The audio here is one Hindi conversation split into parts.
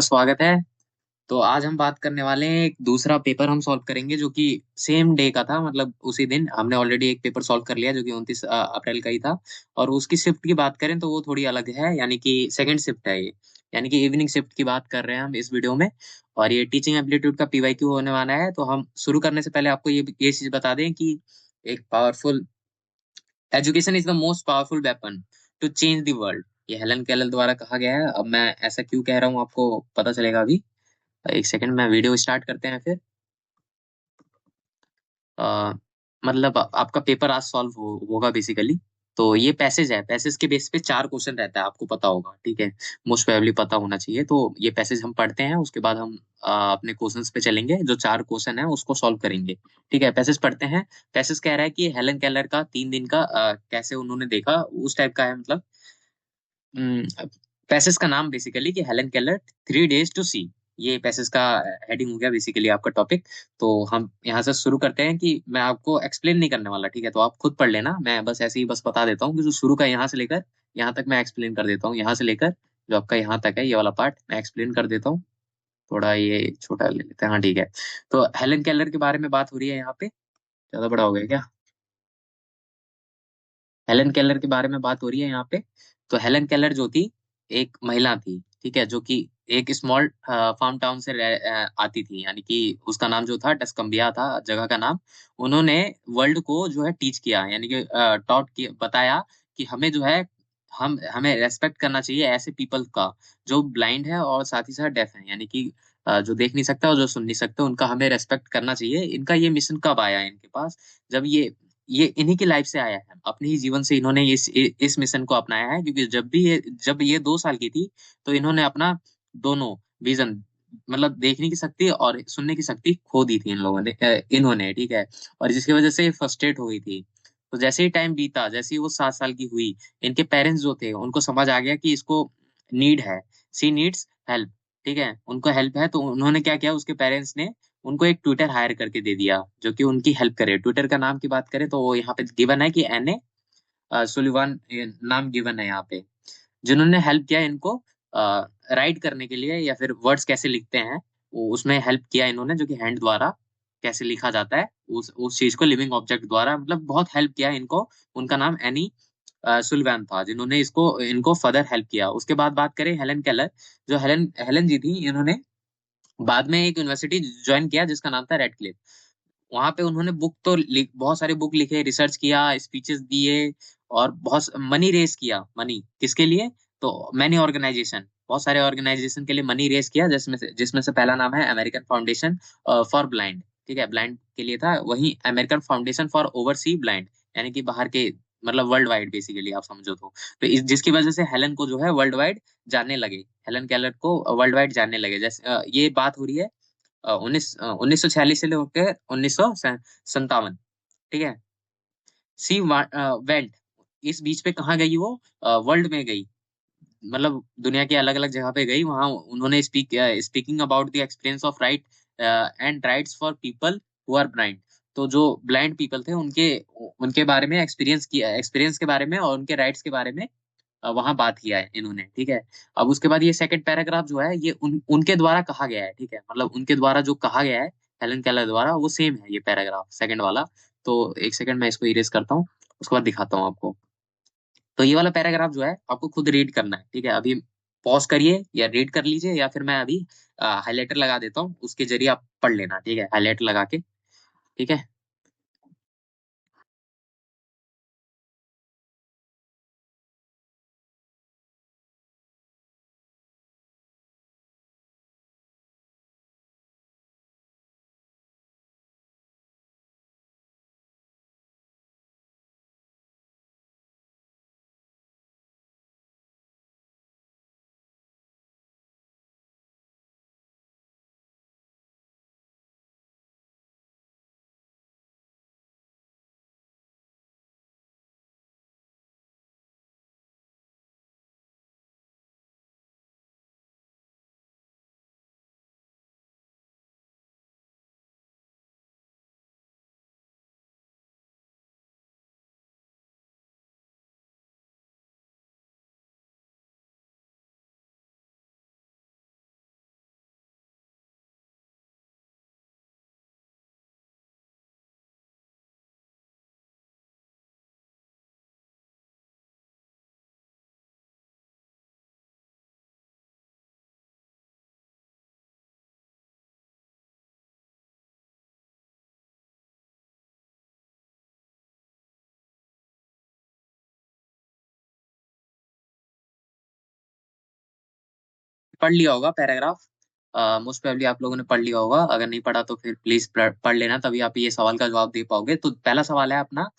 आपका स्वागत है। तो आज हम बात करने वाले हैं, एक दूसरा पेपर हम सॉल्व करेंगे जो कि सेम डे का था। मतलब उसी दिन हमने ऑलरेडी एक पेपर सॉल्व कर लिया जो कि 29 अप्रैल का ही था। और उसकी शिफ्ट की बात करें तो वो थोड़ी अलग है, यानी कि सेकंड शिफ्ट है ये। यानी कि इवनिंग शिफ्ट की बात कर रहे हैं हम इस वीडियो में। और ये टीचिंग एप्टीट्यूड का पीवाईक्यू होने वाला है। तो हम शुरू करने से पहले आपको ये चीज बता दें कि एक powerful education is the most powerful weapon to change the world. ये हेलन केलर द्वारा कहा गया है। अब मैं ऐसा क्यों कह रहा हूँ आपको पता चलेगा अभी। एक सेकंड में वीडियो स्टार्ट करते हैं फिर। अ, मतलब आपका पेपर आज सॉल्व होगा बेसिकली। तो ये पैसेज है, पैसेज के बेस पे चार क्वेश्चन रहता है, आपको पता होगा, ठीक है। मोस्ट प्रोबेबली पता होना चाहिए। तो ये पैसेज हम पढ़ते हैं, उसके बाद हम अपने क्वेश्चंस पे चलेंगे। जो चार क्वेश्चन है उसको सॉल्व करेंगे। ठीक है, पैसेज पढ़ते हैं। पैसेज कह रहा है कि हेलन केलर का 3 दिन का कैसे उन्होंने देखा, उस टाइप का है मतलब। पैसेज का नाम बेसिकली कि हेलन केलर 3 days टू सी। ये पैसेज का हेडिंग हो गया बेसिकली आपका टॉपिक। तो हम यहाँ से शुरू करते हैं कि मैं आपको एक्सप्लेन नहीं करने वाला, ठीक है। तो आप खुद पढ़ लेना, मैं बस ऐसे ही बस बता देता हूँ कि जो शुरू का यहाँ से लेकर यहाँ तक मैं एक्सप्लेन कर देता हूँ। यहाँ से लेकर जो आपका यहाँ तक है, ये वाला पार्ट मैं एक्सप्लेन कर देता हूँ। थोड़ा ये छोटा ले लेते हैं, हाँ ठीक है। तो हेलन केलर के बारे में बात हो रही है यहाँ पे। ज्यादा बड़ा हो गया क्या? हेलन केलर के बारे में बात हो रही है यहाँ पे। तो हेलन केलर जो थी, एक महिला थी, ठीक है, जो कि एक स्मॉल फार्म टाउन से आती थी। यानी कि उसका नाम जो था डस्कम्बिया था, जगह का नाम। उन्होंने वर्ल्ड को जो है टीच किया, यानी कि टॉट किया, बताया कि हमें जो है हमें रेस्पेक्ट करना चाहिए ऐसे पीपल का जो ब्लाइंड है और साथ ही साथ डेफ है। यानी कि जो देख नहीं सकता और जो सुन नहीं सकता, उनका हमें रेस्पेक्ट करना चाहिए। इनका ये मिशन कब आया इनके पास? जब ये इन्हीं की लाइफ से आया है, अपने ही जीवन से इन्होंने इस मिशन को अपनाया है। क्योंकि जब ये 2 साल की थी, तो इन्होंने अपना दोनों विजन, मतलब देखने की शक्ति और सुनने की शक्ति खो दी थी इन लोगों ने, इन्होंने, ठीक है। और जिसकी वजह से फ्रस्ट्रेट हो गई थी। तो जैसे ही टाइम बीता, जैसे ही वो 7 साल की हुई, इनके पेरेंट्स जो थे उनको समझ आ गया कि इसको नीड है, सी नीड्स हेल्प, ठीक है, उनको हेल्प है। तो उन्होंने क्या किया, उसके पेरेंट्स ने उनको एक ट्विटर हायर करके दे दिया जो कि उनकी हेल्प करे। ट्विटर का नाम की बात करें तो वो यहाँ पे गिवन है कि एन ए सुलिवान, ये नाम गिवन है यहाँ पे। जिन्होंने हेल्प किया इनको राइट करने के लिए, या फिर वर्ड्स कैसे लिखते हैं वो उसमें हेल्प किया इन्होंने, जो कि हैंड द्वारा कैसे लिखा जाता है उस चीज को लिविंग ऑब्जेक्ट द्वारा, मतलब बहुत हेल्प किया इनको। उनका नाम एनी सुलिवान था, जिन्होंने इसको इनको फर्दर हेल्प किया। उसके बाद बात करें हेलन केलर। जो हेलन हेलन जी थी, इन्होंने बाद में एक यूनिवर्सिटी ज्वाइन किया जिसका नाम था रेडक्लिफ। वहां पे उन्होंने बहुत सारे बुक लिखे, रिसर्च किया, स्पीचेस दिए, और बहुत मनी रेस किया। मनी किसके लिए? तो मैनी ऑर्गेनाइजेशन, बहुत सारे ऑर्गेनाइजेशन के लिए मनी रेस किया, जिसमें से पहला नाम है अमेरिकन फाउंडेशन फॉर ब्लाइंड, ठीक है, ब्लाइंड के लिए था। वही American foundation for oversee blind, यानी कि बाहर के, मतलब वर्ल्ड वाइड बेसिकली आप समझो तो जिसकी वजह से हेलन को जो है वर्ल्ड वाइड जानने लगे, हेलन केलर को वर्ल्ड वाइड जानने लगे। जैसे ये बात हो रही है 1946 से लेकर 1957, ठीक है। सी वेंट, इस बीच पे कहाँ गई वो? वर्ल्ड में गई, मतलब दुनिया के अलग अलग जगह पे गई। वहां उन्होंने speaking about the experience of right and rights for people who are blind. तो जो ब्लाइंड पीपल थे उनके उनके बारे में एक्सपीरियंस के बारे में और उनके राइट्स के बारे में वहां बात किया है इन्होंने, ठीक है। अब उसके बाद ये सेकंड पैराग्राफ जो है, ये उनके द्वारा कहा गया है, ठीक है, मतलब उनके द्वारा जो कहा गया है हेलन केलर द्वारा, वो सेम है ये पैराग्राफ सेकंड वाला। तो एक सेकंड मैं इसको इरेज करता हूँ, उसके बाद दिखाता हूँ आपको। तो ये वाला पैराग्राफ जो है आपको खुद रीड करना है, ठीक है। अभी पॉज करिए या रीड कर लीजिए, या फिर मैं अभी हाईलाइटर लगा देता हूँ, उसके जरिए आप पढ़ लेना, ठीक है, हाईलाइटर लगा के, ठीक है। पढ़ लिया होगा पैराग्राफ, मोस्ट प्रोबेबली आप लोगों ने पढ़ लिया होगा, अगर नहीं पढ़ा तो फिर प्लीज पढ़ लेना, तभी आप ये सवाल का जवाब दे पाओगे। तो पहला सवाल है अपना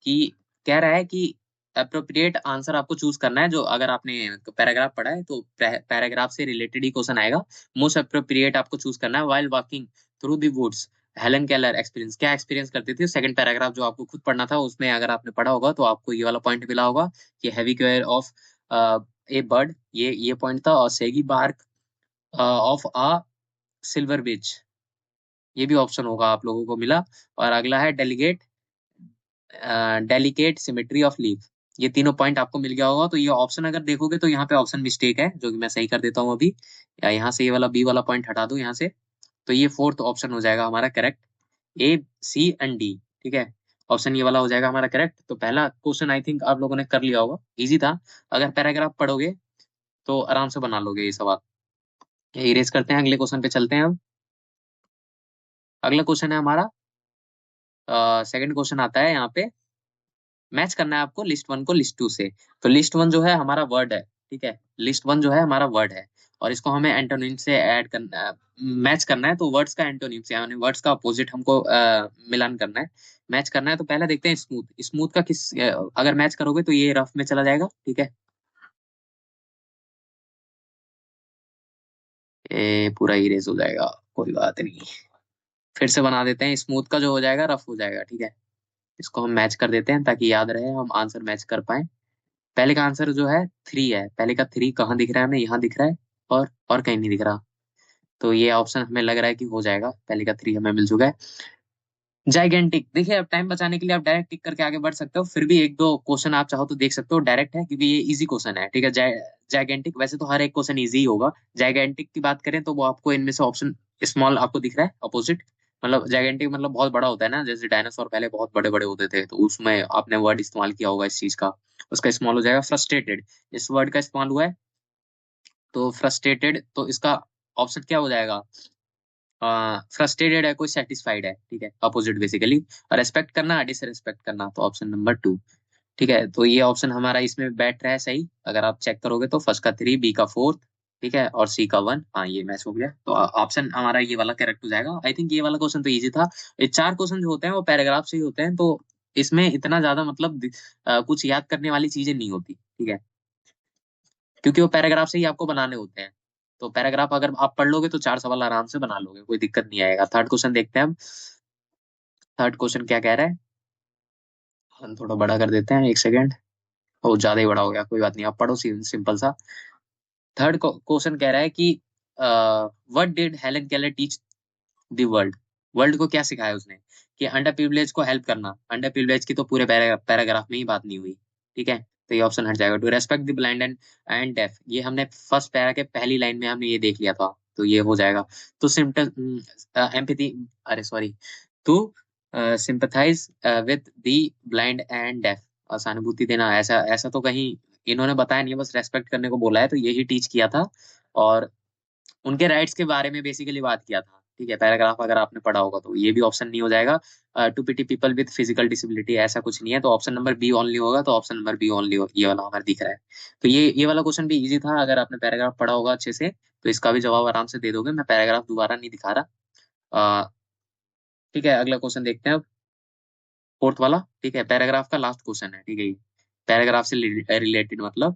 कि कह रहा है कि अप्रोप्रिएट आंसर आपको चूज करना है, जो अगर आपने पैराग्राफ पढ़ा है तो पैराग्राफ से रिलेटेड ही क्वेश्चन आएगा। मोस्ट अप्रोप्रिएट आपको चूज करना है। While walking through the woods Helen Keller experience, क्या एक्सपीरियंस करती थी। सेकंड पैराग्राफ जो आपको खुद पढ़ना था, उसमें अगर आपने पढ़ा होगा तो आपको ये वाला पॉइंट मिला होगा कि heavy care of A bird, ये पॉइंट था। और सेगी बार्क ऑफ अ सिल्वर बिच, ये भी ऑप्शन होगा आप लोगों को मिला। और अगला है डेलिकेट सिमेट्री ऑफ लीफ, ये तीनों पॉइंट आपको मिल गया होगा। तो ये ऑप्शन अगर देखोगे तो यहाँ पे ऑप्शन मिस्टेक है, जो कि मैं सही कर देता हूँ अभी। या यहाँ से ये वाला बी वाला पॉइंट हटा दो यहाँ से, तो ये फोर्थ ऑप्शन हो जाएगा हमारा correct, A C and D. ठीक है, ऑप्शन ये वाला हो जाएगा हमारा करेक्ट। तो पहला क्वेश्चन आई थिंक आप लोगों ने कर लिया होगा, इजी था। अगर पैराग्राफ पढ़ोगे तो आराम से बना लोगे ये सवाल। इरेज करते हैं, अगले क्वेश्चन पे चलते हैं अब। अगला क्वेश्चन है हमारा, सेकंड क्वेश्चन आता है यहाँ पे, मैच करना है आपको लिस्ट वन को लिस्ट टू से। तो लिस्ट वन जो है हमारा वर्ड है, ठीक है, लिस्ट वन जो है हमारा वर्ड है, और इसको हमें एंटोनिम से ऐड करना, मैच करना है। तो वर्ड्स का एंटोनिम से, यानी वर्ड्स का अपोजिट हमको मिलान करना है, मैच करना है। तो पहले देखते हैं स्मूथ, स्मूथ का किस अगर मैच करोगे तो ये रफ में चला जाएगा, ठीक है। ये पूरा इरेज हो जाएगा, कोई बात नहीं, फिर से बना देते हैं। स्मूथ का जो हो जाएगा रफ हो जाएगा, ठीक है। इसको हम मैच कर देते हैं ताकि याद रहे, हम आंसर मैच कर पाए। पहले का आंसर जो है थ्री है, पहले का थ्री कहाँ दिख रहा है हमें, यहाँ दिख रहा है, और कहीं नहीं दिख रहा। तो ये ऑप्शन हमें लग रहा है कि हो जाएगा, पहले का थ्री हमें मिल चुका है। जाइगेंटिक, देखिए अब टाइम बचाने के लिए आप डायरेक्ट टिक करके आगे बढ़ सकते हो, फिर भी एक दो क्वेश्चन आप चाहो तो देख सकते हो, डायरेक्ट है क्योंकि ये इजी क्वेश्चन है, ठीक है। जाइगेंटिक, वैसे तो हर एक क्वेश्चन इजी ही होगा। जाइगेंटिक की बात करें तो वो आपको इनमें से ऑप्शन स्मॉल आपको दिख रहा है अपोजिट, मतलब जाइगेंटिक मतलब बहुत बड़ा होता है ना, जैसे डायनासोर पहले बहुत बड़े बड़े होते थे, तो उसमें आपने वर्ड इस्तेमाल किया होगा इस चीज का, उसका स्मॉल हो जाएगा फ्रस्ट्रेटेड, इस वर्ड का इस्तेमाल हुआ है। तो फ्रस्ट्रेटेड, तो इसका ऑप्शन क्या हो जाएगा, फ्रस्ट्रेटेड है, कोई सेटिस्फाइड है, ठीक है, अपोजिट बेसिकली। और रेस्पेक्ट करना, डिसरेस्पेक्ट करना, तो ऑप्शन नंबर टू, ठीक है। तो ये ऑप्शन हमारा इसमें बैठ रहा है सही, अगर आप चेक करोगे तो फर्स्ट का थ्री, बी का फोर्थ, ठीक है, और सी का वन, हाँ ये मैच हो गया। तो ऑप्शन हमारा ये वाला करेक्ट हो जाएगा। आई थिंक ये वाला क्वेश्चन तो इजी था। ये चार क्वेश्चन जो होते हैं वो पैराग्राफ से ही होते हैं, तो इसमें इतना ज्यादा मतलब कुछ याद करने वाली चीजें नहीं होती, ठीक है, क्योंकि वो पैराग्राफ से ही आपको बनाने होते हैं। तो पैराग्राफ अगर आप पढ़ लोगे तो चार सवाल आराम से बना लोगे, कोई दिक्कत नहीं आएगा। थर्ड क्वेश्चन देखते हैं हम, थर्ड क्वेश्चन क्या कह रहा है, हम थोड़ा बड़ा कर देते हैं, एक सेकेंड, वो ज्यादा ही बड़ा हो गया, कोई बात नहीं, आप पढ़ो सिंपल सा। थर्ड क्वेश्चन कह रहा है कि what did Helen Keller teach the world, world को क्या सिखाया उसने, कि अंडर प्रिविलेज को हेल्प करना। अंडर प्रिविलेज की तो पूरे पैराग्राफ में ही बात नहीं हुई, ठीक है, तो ये ऑप्शन हट जाएगा। To respect the blind and deaf, ये हमने फर्स्ट पैरा के पहली लाइन में हमने ये देख लिया था, तो ये हो जाएगा। तो सिम्टम एम्पैथी, अरे sorry, to sympathize with the blind and deaf, सहानुभूति देना, ऐसा ऐसा तो कहीं इन्होंने बताया नहीं है, बस रेस्पेक्ट करने को बोला है, तो यही टीच किया था। और उनके राइट्स के बारे में बेसिकली बात किया था, ठीक है। पैराग्राफ अगर आपने पढ़ा होगा तो ये भी ऑप्शन नहीं हो जाएगा। To pity people with physical disability, ऐसा कुछ नहीं है, तो ऑप्शन नंबर बी ओनली होगा। तो ऑप्शन नंबर बी ओनली, ये वाला हमारा दिख रहा है। तो ये वाला क्वेश्चन भी इजी था, अगर आपने पैराग्राफ पढ़ा होगा अच्छे से तो इसका भी जवाब आराम से दे दोगे। मैं पैराग्राफ दोबारा नहीं दिखा रहा, ठीक है। अगला क्वेश्चन देखते हैं अब, फोर्थ वाला, ठीक है, पैराग्राफ का लास्ट क्वेश्चन है, ठीक है, पैराग्राफ से रिलेटेड मतलब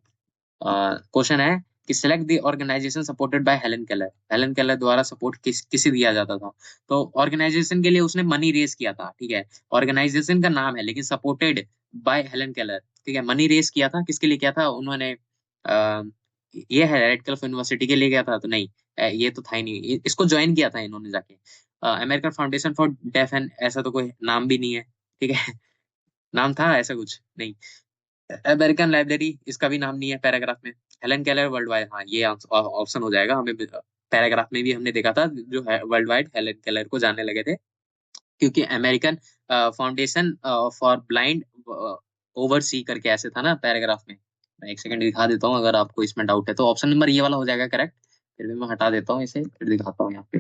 क्वेश्चन है कि select the organization supported by Helen Keller, Helen Keller द्वारा सपोर्ट किसे दिया जाता था। तो ऑर्गेनाइजेशन के लिए उसने मनी रेज किया था, ठीक है, ऑर्गेनाइजेशन का नाम है लेकिन सपोर्टेड बाय हेलन केलर, ठीक है। मनी रेज किया था, किसके लिए किया था उन्होंने, आ, ये है रेड क्लिफ यूनिवर्सिटी के लिए किया था, तो नहीं, ये तो था ही नहीं, इसको ज्वाइन किया था इन्होंने जाके, American foundation for deaf and, ऐसा तो कोई नाम भी नहीं है, ठीक है। नाम था ऐसा कुछ नहीं, अमेरिकन लाइब्रेरी, इसका भी नाम नहीं है पैराग्राफ में। हेलन केलर वर्ल्ड वाइड, हाँ ये ऑप्शन हो जाएगा, हमें पैराग्राफ में भी हमने देखा था, जो है वर्ल्ड वाइड हेलन केलर को जानने लगे थे, क्योंकि American foundation for blind oversee करके ऐसे था ना पैराग्राफ में। मैं एक सेकंड दिखा देता हूँ, अगर आपको इसमें डाउट है तो ऑप्शन नंबर ये वाला हो जाएगा करेक्ट। फिर भी मैं हटा देता हूँ इसे, फिर दिखाता हूँ यहाँ पे,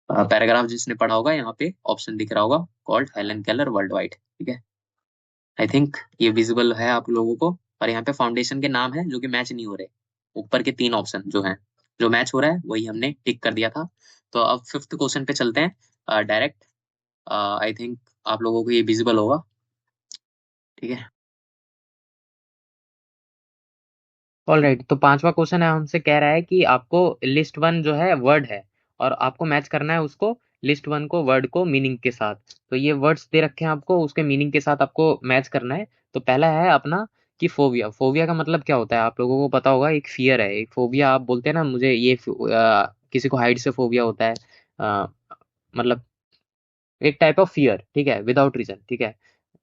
पैराग्राफ जिसने पढ़ा होगा यहाँ पे ऑप्शन दिख रहा होगा, called Helen Keller world wide, ठीक है। आई थिंक ये विजिबल है आप लोगों को, और यहाँ पे फाउंडेशन के नाम है जो कि मैच नहीं हो रहे, ऊपर के तीन ऑप्शन जो हैं, जो मैच हो रहा है वही हमने टिक कर दिया था। तो अब फिफ्थ क्वेश्चन पे चलते हैं डायरेक्ट। आई थिंक आप लोगों को ये विजिबल होगा, ठीक है। ऑल राइट, तो पांचवा क्वेश्चन है, हमसे कह रहा है कि आपको लिस्ट वन जो है वर्ड है, और आपको मैच करना है उसको, लिस्ट वन को वर्ड को मीनिंग के साथ। तो ये वर्ड्स दे रखे हैं आपको, उसके मीनिंग के साथ आपको मैच करना है। तो पहला है अपना कि फोबिया। फोबिया का मतलब क्या होता है आप लोगों को पता होगा, एक फियर है। एक फोबिया आप बोलते हैं ना, मुझे ये किसी को हाइट से फोबिया होता है, अ, मतलब एक टाइप ऑफ फियर, ठीक है, विदाउट रीजन, ठीक है।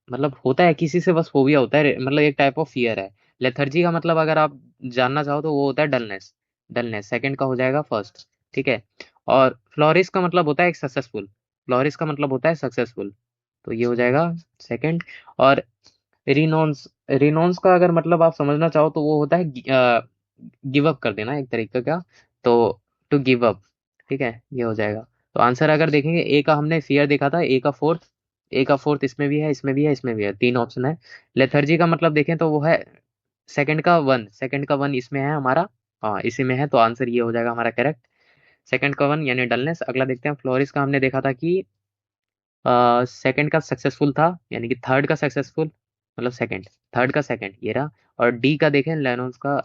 मतलब होता है किसी से, बस फोबिया होता है, मतलब एक टाइप ऑफ फियर है। लेथर्जी का मतलब अगर आप जानना चाहो तो वो होता है डलनेस। डलनेस सेकंड का हो जाएगा फर्स्ट, ठीक है। और फ्लोरिस का मतलब होता है एक सक्सेसफुल। फ्लोरिस का मतलब होता है सक्सेसफुल, तो ये हो जाएगा सेकंड। और रिनोन्स, रिनोन्स का अगर मतलब आप समझना चाहो तो वो होता है गिव अप कर देना एक तरीके का। तो टू गिव अप, ठीक है, ये हो जाएगा। तो आंसर अगर देखेंगे, ए का हमने फियर देखा था, ए का फोर्थ, ए का फोर्थ इसमें भी है, इसमें भी है, इसमें भी है, तीन ऑप्शन है। लेथर्जी का मतलब देखें तो वो है सेकंड का वन, सेकंड का वन इसमें है हमारा, हाँ इसी में है, तो आंसर ये हो जाएगा हमारा करेक्ट, सेकंड का वन यानी डलनेस। अगला देखते हैं, फ्लोरिस का हमने देखा था कि सेकंड का सक्सेसफुल था, यानी कि थर्ड का सक्सेसफुल, मतलब सेकंड, थर्ड का सेकंड ये रहा। और डी का देखें लेनोस का,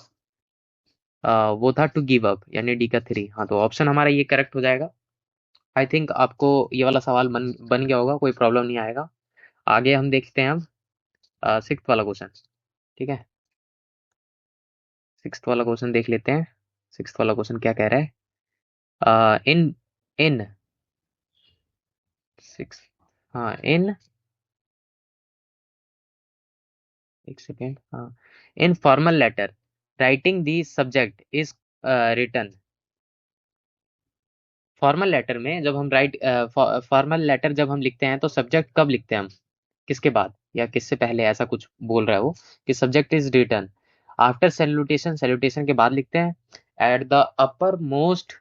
वो था टू गिव अप, यानी डी का थ्री। हाँ, तो ऑप्शन हमारा ये करेक्ट हो जाएगा। आई थिंक आपको ये वाला सवाल बन बन गया होगा, कोई प्रॉब्लम नहीं आएगा। आगे हम देखते हैं अब सिक्स्थ वाला क्वेश्चन, ठीक है। सिक्स्थ वाला क्वेश्चन देख लेते हैं। सिक्स्थ वाला क्वेश्चन क्या कह रहा है, इन इन सिक्स, हाँ इन, एक सेकेंड, हाँ, in formal letter writing the subject is written. Formal letter में जब हम फॉर्मल लेटर जब हम लिखते हैं तो सब्जेक्ट कब लिखते हैं हम, किसके बाद या किससे पहले, ऐसा कुछ बोल रहा है वो, कि subject is return after salutation, salutation के बाद लिखते हैं। At the upper most,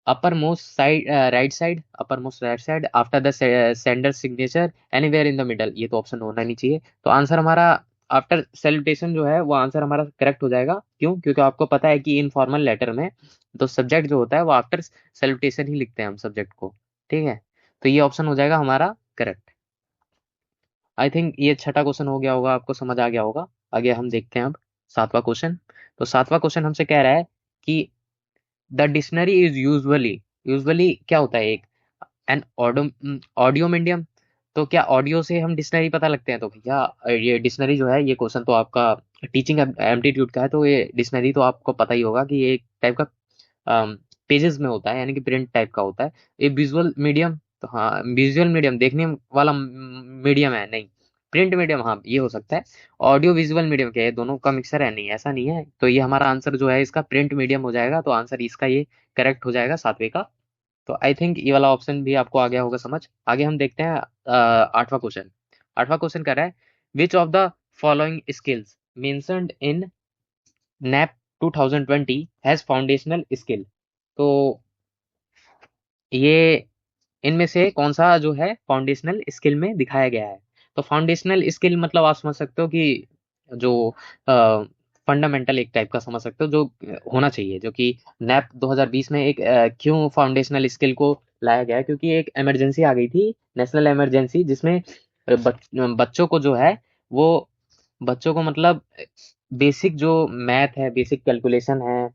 upper most side right side, upper most right side after the sender signature anywhere in the middle, ये तो ऑप्शन होना नहीं चाहिए। तो आंसर हमारा आफ्टर सैल्यूटेशन जो है वो आंसर हमारा करेक्ट हो जाएगा। क्यों? क्योंकि आपको पता है कि इनफॉर्मल लेटर में तो सब्जेक्ट जो होता है वो आफ्टर सैल्यूटेशन ही लिखते हैं हम सब्जेक्ट को, ठीक है। तो ये ऑप्शन हो जाएगा हमारा करेक्ट। आई थिंक ये छठा क्वेश्चन हो गया होगा, आपको समझ आ गया होगा। आगे हम देखते हैं अब सातवां क्वेश्चन। तो सातवां क्वेश्चन हमसे कह रहा है कि the dictionary is usually, usually क्या होता है, एक एन ऑडियो, ऑडियो मीडियम। तो क्या ऑडियो से हम डिक्शनरी पता लगते हैं? तो भैया ये डिक्शनरी जो है, ये क्वेश्चन तो आपका टीचिंग एप्टीट्यूड का है, तो ये डिक्शनरी तो आपको पता ही होगा कि ये एक टाइप का पेजेस में होता है, यानी कि प्रिंट टाइप का होता है। ये विजुअल मीडियम, तो हाँ विजुअल मीडियम देखने वाला मीडियम है, नहीं प्रिंट मीडियम, हाँ ये हो सकता है। ऑडियो विजुअल मीडियम क्या है, दोनों का मिक्सर है? नहीं, ऐसा नहीं है। तो ये हमारा आंसर जो है इसका प्रिंट मीडियम हो जाएगा, तो आंसर इसका ये करेक्ट हो जाएगा सातवें का। तो आई थिंक ये वाला ऑप्शन भी आपको आ गया होगा समझ। आगे हम देखते हैं आठवां क्वेश्चन। आठवां क्वेश्चन कर रहा है, विच of the following skills mentioned in nap 2020 has foundational skill. तो ये इनमें से कौन सा जो है फाउंडेशनल स्किल में दिखाया गया है? तो फाउंडेशनल स्किल मतलब आप समझ सकते हो कि जो फंडामेंटल एक टाइप का समझ सकते हो, जो होना चाहिए, जो कि नैप 2020 में एक क्यों फाउंडेशनल स्किल को लाया गया है, क्योंकि एक इमरजेंसी आ गई थी, नेशनल इमरजेंसी, जिसमें बच्चों को जो है वो, बच्चों को मतलब बेसिक जो मैथ है, बेसिक कैलकुलेशन है,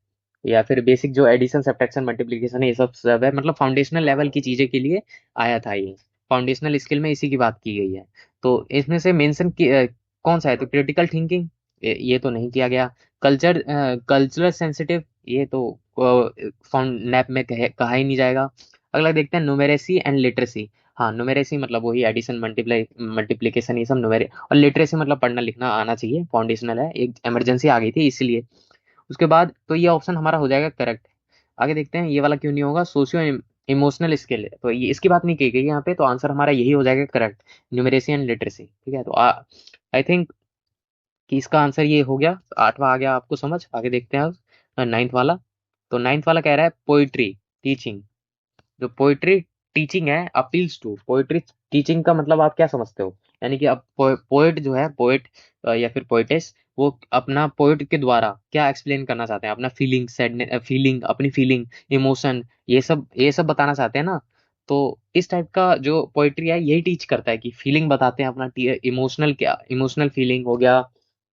या फिर बेसिक जो एडिशन सब्ट्रैक्शन मल्टीप्लिकेशन है, ये सब सब है, मतलब फाउंडेशनल लेवल की चीजें के लिए आया था ये। फाउंडेशनल स्किल में इसी की बात की गई है। तो इसमें से मेंशन कौन सा है? तो क्रिटिकल थिंकिंग, ये तो नहीं किया गया। कल्चर, कल्चरल सेंसिटिव, ये तो फाउंड नैप में कहा ही नहीं जाएगा। अगला देखते हैं, न्यूमेरेसी एंड लिटरेसी। हाँ, न्यूमेरेसी मतलब वही एडिशन मल्टीप्लाई मल्टीप्लिकेशन, ये सब न्यूमेरे, और लिटरेसी मतलब पढ़ना लिखना आना चाहिए, फाउंडेशनल है, एक इमरजेंसी आ गई थी इसलिए। उसके बाद तो ये ऑप्शन हमारा हो जाएगा करेक्ट। आगे देखते हैं ये वाला क्यों नहीं होगा, सोशियो इमोशनल स्किल है, तो ये इसकी बात नहीं की गई यहाँ पे, तो आंसर हमारा यही हो जाएगा करेक्ट, न्यूमरेसी एंड लिटरेसी, ठीक है। तो आई थिंक कि इसका आंसर ये हो गया, आठवां आ गया आपको समझ। आगे देखते हैं अब नाइन्थ वाला। तो नाइन्थ वाला कह रहा है पोइट्री टीचिंग, जो पोइट्री टीचिंग है अपील्स टू, पोइट्री टीचिंग का मतलब आप क्या समझते हो? यानी कि अब पोएट जो है, पोएट या फिर पोएटेस, वो अपना पोएट के द्वारा क्या एक्सप्लेन करना चाहते हैं, अपना फीलिंग, सैडनेस फीलिंग, अपनी फीलिंग, इमोशन, ये सब बताना चाहते हैं ना। तो इस टाइप का जो पोइट्री है यही टीच करता है कि फीलिंग बताते हैं अपना, इमोशनल, क्या इमोशनल फीलिंग हो गया,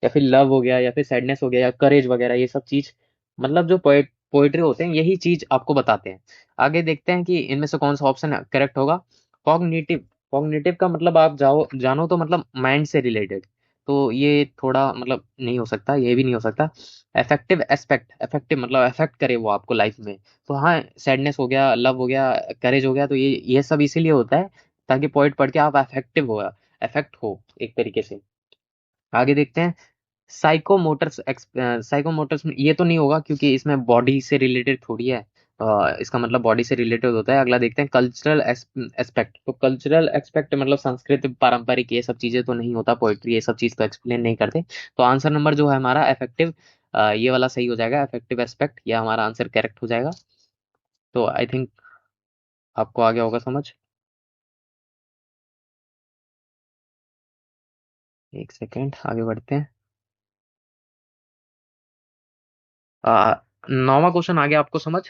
या फिर लव हो गया, या फिर सैडनेस हो गया, या करेज वगैरह, ये सब चीज मतलब जो पोइट्री होते हैं यही चीज आपको बताते हैं। आगे देखते हैं कि इनमें से कौन सा ऑप्शन करेक्ट होगा। कॉग्निटिव, कॉग्निटिव का मतलब आप जानो तो मतलब माइंड से रिलेटेड, तो ये थोड़ा मतलब नहीं हो सकता, ये भी नहीं हो सकता। अफेक्टिव एस्पेक्ट, अफेक्टिव मतलब अफेक्ट करे वो आपको लाइफ में, तो हाँ सैडनेस हो गया, लव हो गया, करेज हो गया, तो ये सब इसीलिए होता है ताकि पोइट पढ़ के आप अफेक्टिव हो, अफेक्ट हो एक तरीके से। आगे देखते हैं साइकोमोटर्स, साइकोमोटर्स में ये तो नहीं होगा क्योंकि इसमें बॉडी से रिलेटेड थोड़ी है, इसका मतलब बॉडी से रिलेटेड होता है। अगला देखते हैं कल्चरल एस्पेक्ट, तो कल्चरल एस्पेक्ट मतलब संस्कृत, पारंपरिक, ये सब चीजें तो नहीं होता, पोइट्री ये सब चीज तो एक्सप्लेन नहीं करते। तो आंसर नंबर जो है हमारा अफेक्टिव, ये वाला सही हो जाएगा, अफेक्टिव एस्पेक्ट, ये हमारा आंसर करेक्ट हो जाएगा। तो आई थिंक आपको आ गया होगा समझ। एक सेकेंड आगे बढ़ते हैं। नौवां क्वेश्चन आ गया आपको समझ,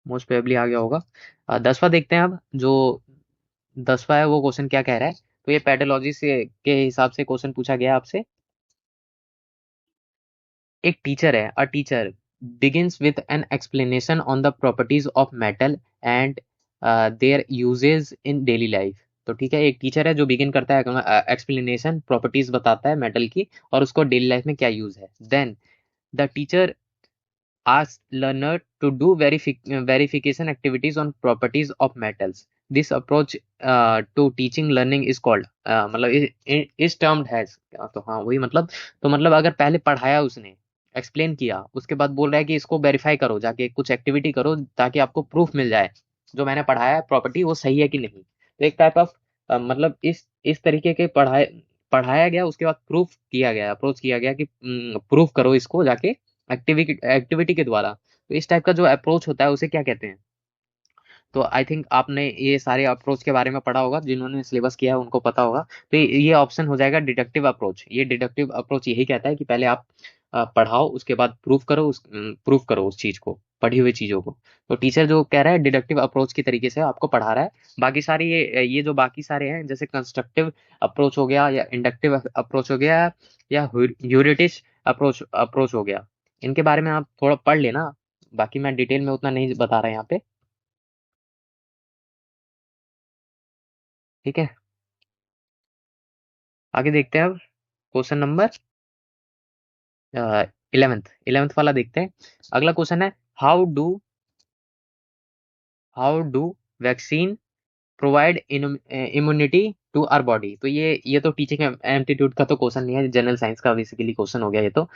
मोस्ट प्रोबेबली आ गया होगा। 10वां देखते हैं अब, जो 10वां है वो क्वेश्चन क्या कह रहा है। तो ये पेडोलॉजी से के हिसाब से क्वेश्चन पूछा गया है आपसे। एक टीचर है, a teacher begins with an explanation on the properties of metal and their uses in daily life। तो ठीक है, एक टीचर है जो बिगिन करता है एक्सप्लेनेशन, प्रॉपर्टीज बताता है मेटल की और उसको डेली लाइफ में क्या यूज है। Then the teacher ask learner to do verification activities on properties of metals। This approach to teaching learning is called, मतलब is termed as, तो हाँ वही मतलब, तो मतलब अगर पहले पढ़ाया उसने, एक्सप्लेन किया, उसके बाद बोल रहा है कि इसको वेरीफाई करो, जाके कुछ एक्टिविटी करो ताकि आपको प्रूफ मिल जाए जो मैंने पढ़ाया है प्रॉपर्टी वो सही है कि नहीं। तो एक टाइप ऑफ मतलब इस तरीके के पढ़ाया गया, उसके बाद प्रूफ किया गया, अप्रोच किया गया कि प्रूफ करो इसको जाके एक्टिविटी एक्टिविटी के द्वारा। तो इस टाइप का जो अप्रोच होता है उसे क्या कहते हैं। तो आई थिंक आपने ये सारे अप्रोच के बारे में पढ़ा होगा, जिन्होंने सिलेबस किया है उनको पता होगा। तो ये ऑप्शन हो जाएगा डिडक्टिव अप्रोच। ये डिडक्टिव अप्रोच यही कहता है कि पहले आप पढ़ाओ, उसके बाद प्रूफ करो उस चीज को, पढ़ी हुई चीजों को। तो टीचर जो कह रहा है डिडक्टिव अप्रोच की तरीके से आपको पढ़ा रहा है। बाकी सारे ये जो बाकी सारे हैं जैसे कंस्ट्रक्टिव अप्रोच हो गया, या इंडक्टिव अप्रोच हो गया, या ह्यूरिटिश अप्रोच अप्रोच हो गया, इनके बारे में आप थोड़ा पढ़ लेना। बाकी मैं डिटेल में उतना नहीं बता रहा यहाँ पे। ठीक है, आगे देखते हैं अब क्वेश्चन नंबर 11th वाला देखते हैं। अगला क्वेश्चन है how do how do vaccine provide immunity to our body. तो ये तो टीचिंग एप्टीट्यूड का तो क्वेश्चन नहीं है, जनरल साइंस का बेसिकली क्वेश्चन हो गया ये तो।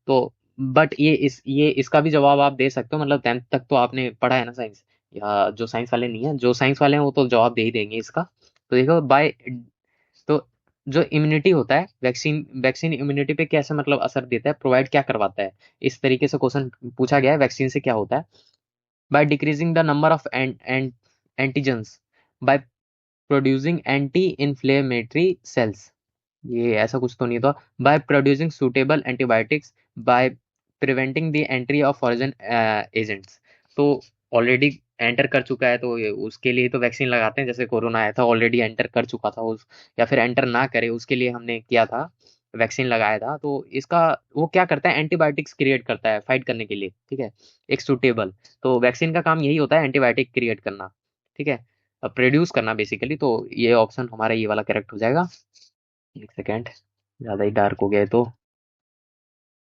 तो बट ये इसका भी जवाब आप दे सकते हो, मतलब 10th तक तो आपने पढ़ा है ना साइंस, या जो साइंस वाले नहीं है, जो साइंस वाले हैं वो तो जवाब दे ही देंगे इसका। तो देखो बाय, तो जो इम्यूनिटी होता है, वैक्सीन वैक्सीन इम्यूनिटी पे कैसे मतलब असर देता है, प्रोवाइड क्या करवाता है, इस तरीके से क्वेश्चन पूछा गया है वैक्सीन से क्या होता है। By decreasing the number of antigens, by producing anti inflammatory cells, ये ऐसा कुछ तो नहीं था। By producing suitable antibiotics, by preventing the entry of foreign agents. तो ऑलरेडी एंटर कर चुका है तो उसके लिए तो वैक्सीन लगाते हैं, जैसे कोरोना आया था ऑलरेडी एंटर कर चुका था उस, या फिर एंटर ना करे उसके लिए हमने किया था, वैक्सीन लगाया था। तो इसका वो क्या करता है, एंटीबायोटिक्स क्रिएट करता है फाइट करने के लिए, ठीक है, एक सुटेबल। तो वैक्सीन का काम यही होता है, एंटीबायोटिक क्रिएट करना, ठीक है, प्रोड्यूस करना बेसिकली। तो ये ऑप्शन हमारा ये वाला करेक्ट हो जाएगा। एक सेकेंड, ज़्यादा ही डार्क हो गया है तो,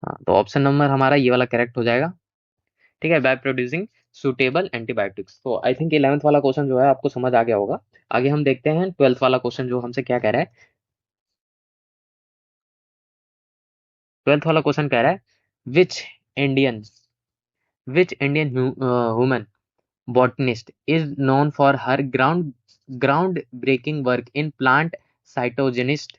हाँ तो ऑप्शन नंबर हमारा ये वाला करेक्ट हो जाएगा। ठीक है, बाय प्रोड्यूसिंग सुटेबल एंटीबायोटिक्स। तो आई थिंक 11th वाला क्वेश्चन जो है आपको समझ आ गया होगा। आगे हम देखते हैं 12th वाला क्वेश्चन जो हमसे क्या कह रहा है। 12th वाला क्वेश्चन कह रहा है which Indian which Indian human botanist is known for her ground breaking work in plant cytogenist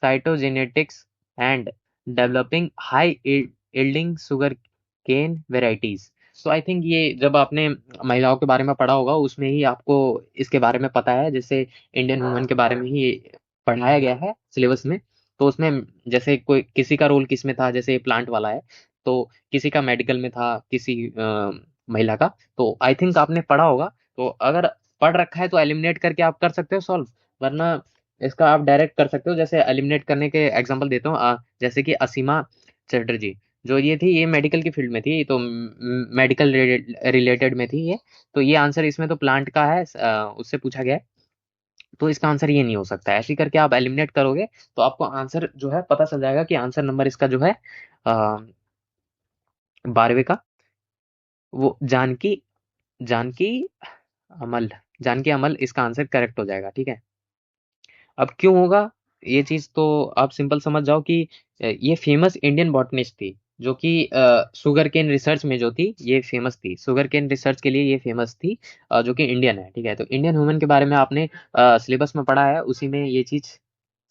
cytogenetics and developing high yielding sugar cane varieties। तो आई थिंक ये जब आपने महिलाओं के बारे में पढ़ा होगा उसमें ही आपको इसके बारे में पता है, जैसे इंडियन वुमेन के बारे में ही पढ़ाया गया है सिलेबस में। तो उसमें जैसे कोई किसी का रोल किस में था, जैसे प्लांट वाला है तो किसी का मेडिकल में था, किसी महिला का। तो आई थिंक आपने पढ़ा होगा, तो अगर पढ़ रखा है तो एलिमिनेट करके आप कर सकते हो सॉल्व, वरना इसका आप डायरेक्ट कर सकते हो। जैसे एलिमिनेट करने के एग्जांपल देता हूँ, जैसे कि असीमा चटर्जी जो ये थी, ये मेडिकल की फील्ड में थी, तो मेडिकल रिलेटेड में थी ये। तो ये आंसर इसमें तो प्लांट का है, उससे पूछा गया है, तो इसका आंसर ये नहीं हो सकता। ऐसे ही करके आप एलिमिनेट करोगे तो आपको आंसर जो है पता चल जाएगा कि आंसर नंबर इसका जो है 12वें का, वो जानकी, जानकी अमल, जानकी अमल इसका आंसर करेक्ट हो जाएगा। ठीक है, अब क्यों होगा ये चीज, तो आप सिंपल समझ जाओ कि ये फेमस इंडियन बॉटनिस्ट थी, जो कि शुगर केन रिसर्च में जो थी ये फेमस थी, शुगर केन रिसर्च के लिए ये फेमस थी, जो कि इंडियन है। ठीक है, तो इंडियन वुमेन के बारे में आपने सिलेबस में पढ़ा है, उसी में ये चीज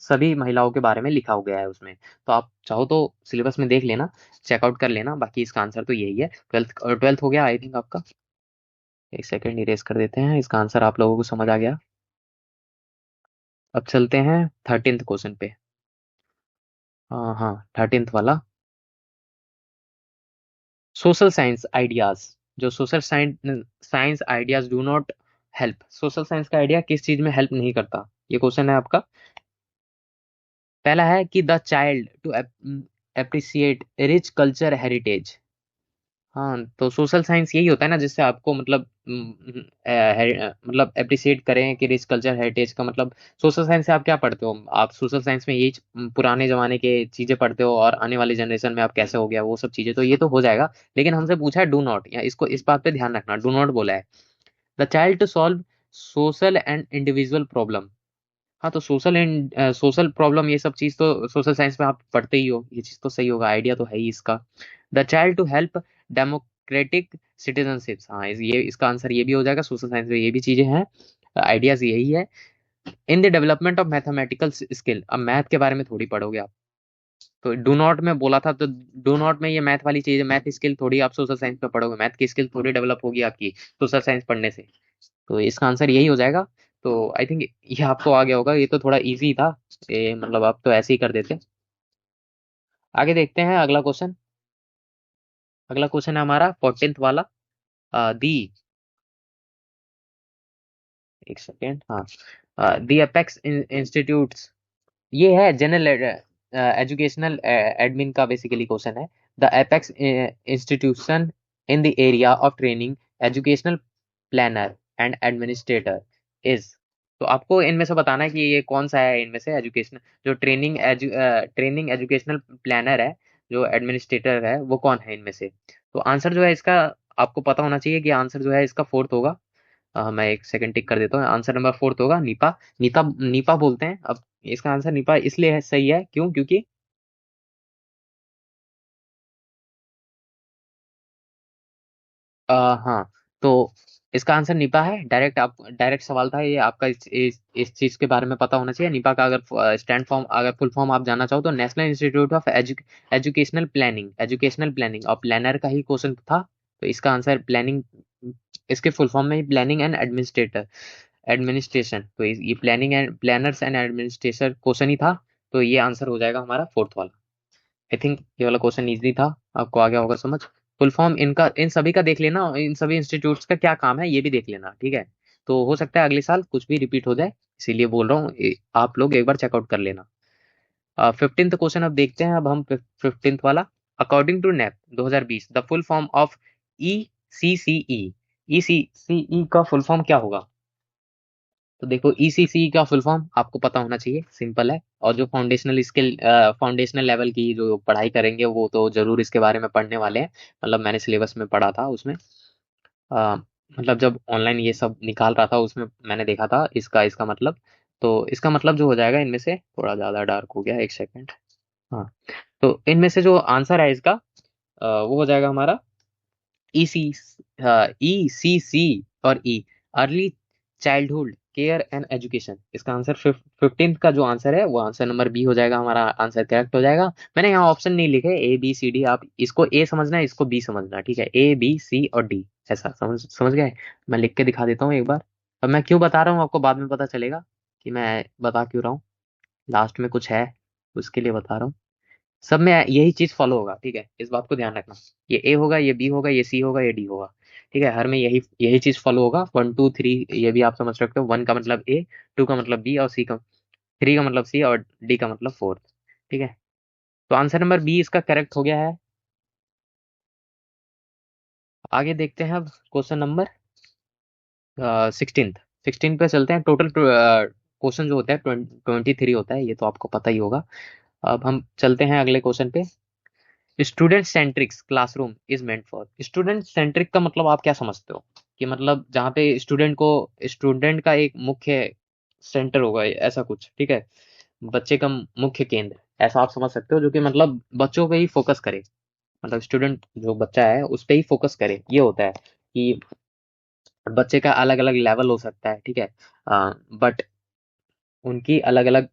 सभी महिलाओं के बारे में लिखा हो गया है उसमें। तो आप चाहो तो सिलेबस में देख लेना, चेकआउट कर लेना, बाकी इसका आंसर तो यही है। ट्वेल्थ हो गया आई थिंक आपका। एक सेकेंड इरेज कर देते हैं, इसका आंसर आप लोगों को समझ आ गया। अब चलते हैं 13th क्वेश्चन पे। हाँ हाँ, 13th वाला, सोशल साइंस आइडियाज, जो social science science ideas do not help, social science का आइडिया किस चीज में हेल्प नहीं करता, ये क्वेश्चन है आपका। पहला है कि the child to appreciate rich culture heritage. हाँ, तो सोशल साइंस यही होता है ना, जिससे आपको मतलब मतलब अप्रिशिएट करें कि रिच कल्चर हेरिटेज का मतलब। सोशल साइंस से आप क्या पढ़ते हो, आप सोशल साइंस में यही पुराने जमाने के चीजें पढ़ते हो, और आने वाली जनरेशन में आप कैसे हो गया वो सब चीजें, तो ये तो हो जाएगा। लेकिन हमसे पूछा है डू नॉट, या इसको इस बात पे ध्यान रखना, डू नॉट बोला है। The child to solve social and individual problem. हाँ, तो सोशल एंड सोशल प्रॉब्लम ये सब चीज तो सोशल साइंस में आप पढ़ते ही हो, ये चीज तो सही होगा, आइडिया तो है ही इसका। The child to help democratic citizenship, हाँ ये इसका आंसर ये भी हो जाएगा, सोशल साइंस में ये भी चीजें हैं, आइडियाज यही है। In the development of mathematical skill, अब मैथ के बारे में थोड़ी पढ़ोगे आप, तो डू नॉट में बोला था, तो डू नॉट में ये मैथ वाली चीज है, मैथ स्किल थोड़ी आप सोशल साइंस में पढ़ोगे, मैथ की स्किल थोड़ी डेवलप होगी आपकी सोशल साइंस पढ़ने से। तो इसका आंसर यही हो जाएगा। तो आई थिंक ये आपको आ गया होगा, ये तो थोड़ा इजी था, ये मतलब आप तो ऐसे ही कर देते। आगे देखते हैं अगला क्वेश्चन। अगला क्वेश्चन है हमारा 14th वाला, दी, एक सेकेंड, हाँ, दी अपेक्स इंस्टीट्यूट्स, ये है जनरल एजुकेशनल एडमिन का बेसिकली क्वेश्चन है। The apex institution in the area of training educational planner and administrator is. तो आपको इनमें से बताना है कि ये कौन सा है इनमें से, एजुकेशन जो ट्रेनिंग एजुकेशनल प्लानर है, जो एडमिनिस्ट्रेटर है, वो कौन है इनमें से। तो आंसर जो है इसका आपको पता होना चाहिए कि आंसर जो है इसका फोर्थ होगा। मैं एक सेकंड टिक कर देता हूँ, आंसर नंबर फोर्थ होगा नीपा। नीता नीपा बोलते हैं। अब इसका आंसर नीपा इसलिए है, सही है, क्यों, क्योंकि हाँ, तो इसका आंसर निपा है। डायरेक्ट आप डायरेक्ट सवाल था ये आपका, इस चीज के बारे में पता होना चाहिए। निपा का अगर स्टैंड फॉर्म, अगर फुल फॉर्म आप जानना चाहो तो national institute of educational planning और प्लानर का ही क्वेश्चन था। तो इसका आंसर प्लानिंग, इसके फुल फॉर्म में ही प्लानिंग एंड एडमिनिस्ट्रेशन, तो ये planning and planners and administration question ही था। तो ये आंसर हो जाएगा हमारा फोर्थ वाला। आई थिंक ये वाला क्वेश्चन इजी था, आपको आ गया होगा समझ। फुल फॉर्म इनका, इन सभी का देख लेना, इन सभी इंस्टीट्यूट्स का क्या काम है ये भी देख लेना, ठीक है। तो हो सकता है अगले साल कुछ भी रिपीट हो जाए, इसीलिए बोल रहा हूँ, आप लोग एक बार चेकआउट कर लेना। 15th क्वेश्चन अब देखते हैं, अब हम 15th वाला। According to NEP 2020 the full form of E C C E, E C C E का फुल फॉर्म क्या होगा। तो देखो ईसीसी का फुल फॉर्म आपको पता होना चाहिए, सिंपल है। और जो फाउंडेशनल स्किल, फाउंडेशनल लेवल की जो पढ़ाई करेंगे वो तो जरूर इसके बारे में पढ़ने वाले हैं, मतलब मैंने सिलेबस में पढ़ा था उसमें। अ, मतलब जब ऑनलाइन ये सब निकाल रहा था उसमें मैंने देखा था इसका इसका मतलब। तो इसका मतलब जो हो जाएगा, इनमें से थोड़ा ज्यादा डार्क हो गया, एक सेकंड। हाँ, तो इनमें से जो आंसर है इसका, वो हो जाएगा हमारा ई सी, ई सी सी और E, early childhood care and education. इसका आंसर 15th का जो आंसर है वो आंसर नंबर बी हो जाएगा, हमारा आंसर करेक्ट हो जाएगा। मैंने यहाँ ऑप्शन नहीं लिखे ए बी सी डी, आप इसको ए समझना है, इसको बी समझना, ठीक है, ए बी सी और डी, ऐसा समझ समझ गए। मैं लिख के दिखा देता हूँ एक बार। अब मैं क्यों बता रहा हूँ आपको बाद में पता चलेगा कि मैं बता क्यों रहा हूँ, लास्ट में कुछ है। उसके लिए बता रहा हूँ। सब में यही चीज फॉलो होगा, ठीक है, इस बात को ध्यान रखना। ये ए होगा, ये बी होगा, ये सी होगा, ये डी होगा, ठीक है, हर में यही यही चीज फॉलो होगा। 1 2 3 ये भी आप समझ सकते हो। 1 का मतलब ए, 2 का मतलब बी, और सी का 3 का मतलब सी, और डी का मतलब फोर्थ, ठीक है। तो आंसर नंबर बी इसका करेक्ट हो गया है। आगे देखते हैं अब क्वेश्चन नंबर 16। 16 पे चलते हैं। टोटल क्वेश्चन जो होता है 23 होता है, ये तो आपको पता ही होगा। अब हम चलते हैं अगले क्वेश्चन पे। Student centric classroom is meant for. Student centric का मतलब आप क्या समझते हो? कि मतलब जहाँ पे स्टूडेंट का एक मुख्य सेंटर होगा, ऐसा कुछ, ठीक है, बच्चे का मुख्य केंद्र, ऐसा आप समझ सकते हो, जो कि मतलब बच्चों पे ही फोकस करे, मतलब स्टूडेंट जो बच्चा है उस पे ही फोकस करे, ये होता है कि बच्चे का अलग अलग लेवल हो सकता है, ठीक है, बट उनकी अलग अलग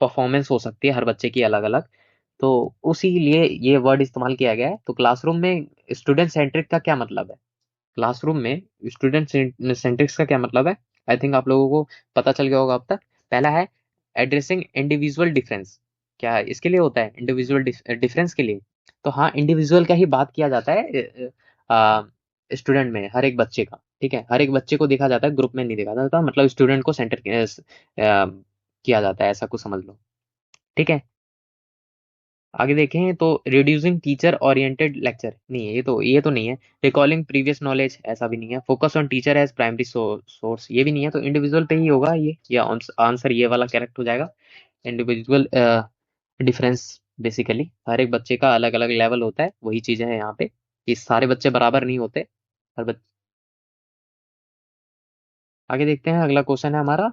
परफॉर्मेंस हो सकती है, हर बच्चे की अलग अलग। तो उसी लिए ये वर्ड इस्तेमाल किया गया है। तो क्लासरूम में स्टूडेंट सेंट्रिक का क्या मतलब है? क्लासरूम में स्टूडेंट सेंट्रिक्स का क्या मतलब है? आई थिंक आप लोगों को पता चल गया होगा अब तक। पहला है एड्रेसिंग इंडिविजुअल डिफरेंस। क्या इसके लिए होता है? इंडिविजुअल डिफरेंस के लिए। तो हाँ, इंडिविजुअल का ही बात किया जाता है स्टूडेंट में, हर एक बच्चे का, ठीक है, हर एक बच्चे को देखा जाता है, ग्रुप में नहीं देखा जाता, मतलब स्टूडेंट को सेंटर किया जाता है, ऐसा कुछ समझ लो, ठीक है। आगे देखें तो रिड्यूसिंग टीचर ओरिएंटेड लेक्चर नहीं है, ये तो नहीं है। रिकॉलिंग प्रीवियस नॉलेज, ऐसा भी नहीं है। Focus on teacher as primary source, ये भी नहीं है। तो इंडिविजुअल पे ही होगा ये, या आंसर ये वाला करेक्ट हो जाएगा। इंडिविजुअल डिफरेंस, बेसिकली हर एक बच्चे का अलग अलग लेवल होता है, वही चीजें हैं यहाँ पे, कि सारे बच्चे बराबर नहीं होते, हर बच्चे। आगे देखते हैं, अगला क्वेश्चन है हमारा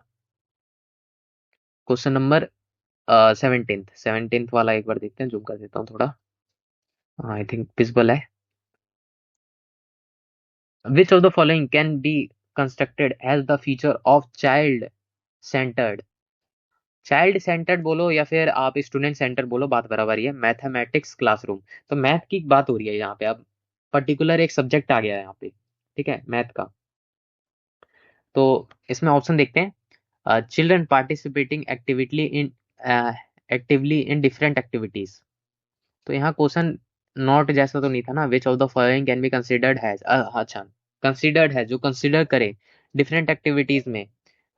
क्वेश्चन नंबर 17th वाला एक बार देखते हैं, जूम कर देता हूँ थोड़ा, आई थिंक विजिबल है। Which of the following can be constructed as the feature of child centered? Child centred बोलो या फिर आप स्टूडेंट सेंटर बोलो, बात बराबर ही है। मैथमेटिक्स क्लासरूम, तो मैथ की बात हो रही है यहाँ पे। अब पर्टिकुलर एक सब्जेक्ट आ गया है यहाँ पे, ठीक है, मैथ का। तो इसमें ऑप्शन देखते हैं। Children participating actively in different activities. तो यहाँ क्वेश्चन नॉट जैसा तो नहीं था ना, विच of the following can be considered has, अच्छा, कंसिडर्ड है, जो कंसिडर करे डिफरेंट एक्टिविटीज में।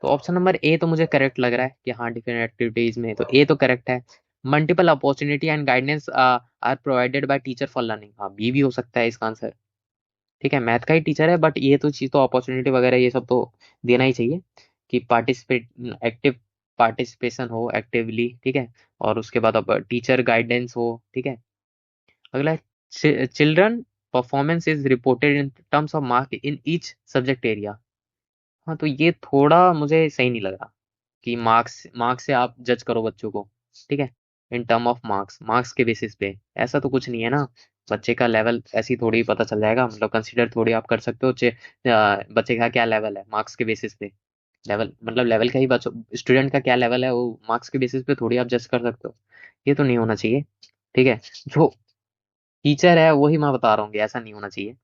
तो ऑप्शन नंबर ए तो मुझे करेक्ट लग रहा है कि हाँ, डिफरेंट एक्टिविटीज में, तो ए तो करेक्ट है। Multiple opportunity and guidance are provided by teacher for learning, हाँ, बी भी हो सकता है इसका आंसर, ठीक है, मैथ का ही टीचर है, बट ये तो चीज तो अपॉर्चुनिटी वगैरह ये सब तो देना ही चाहिए, कि पार्टिसिपेट एक्टिव पार्टिसिपेशन हो एक्टिवली, ठीक है, और उसके बाद अब टीचर गाइडेंस हो, ठीक है। अगला है children performance is reported in terms of mark in each subject area. हाँ, तो ये थोड़ा मुझे सही नहीं लग रहा कि मार्क्स मार्क्स से आप जज करो बच्चों को, ठीक है, in term of marks, marks के बेसिस पे, ऐसा तो कुछ नहीं है ना। बच्चे का लेवल ऐसे ही थोड़ी पता चल जाएगा, मतलब कंसीडर थोड़ी आप कर सकते हो बच्चे का क्या लेवल है मार्क्स के बेसिस पे। लेवल मतलब लेवल का ही, बच्चों स्टूडेंट का क्या लेवल है वो मार्क्स के बेसिस पे थोड़ी आप जज कर सकते हो। ये तो नहीं होना चाहिए, ठीक है। जो टीचर है वही मैं बता रहा हूँ कि ऐसा नहीं होना चाहिए।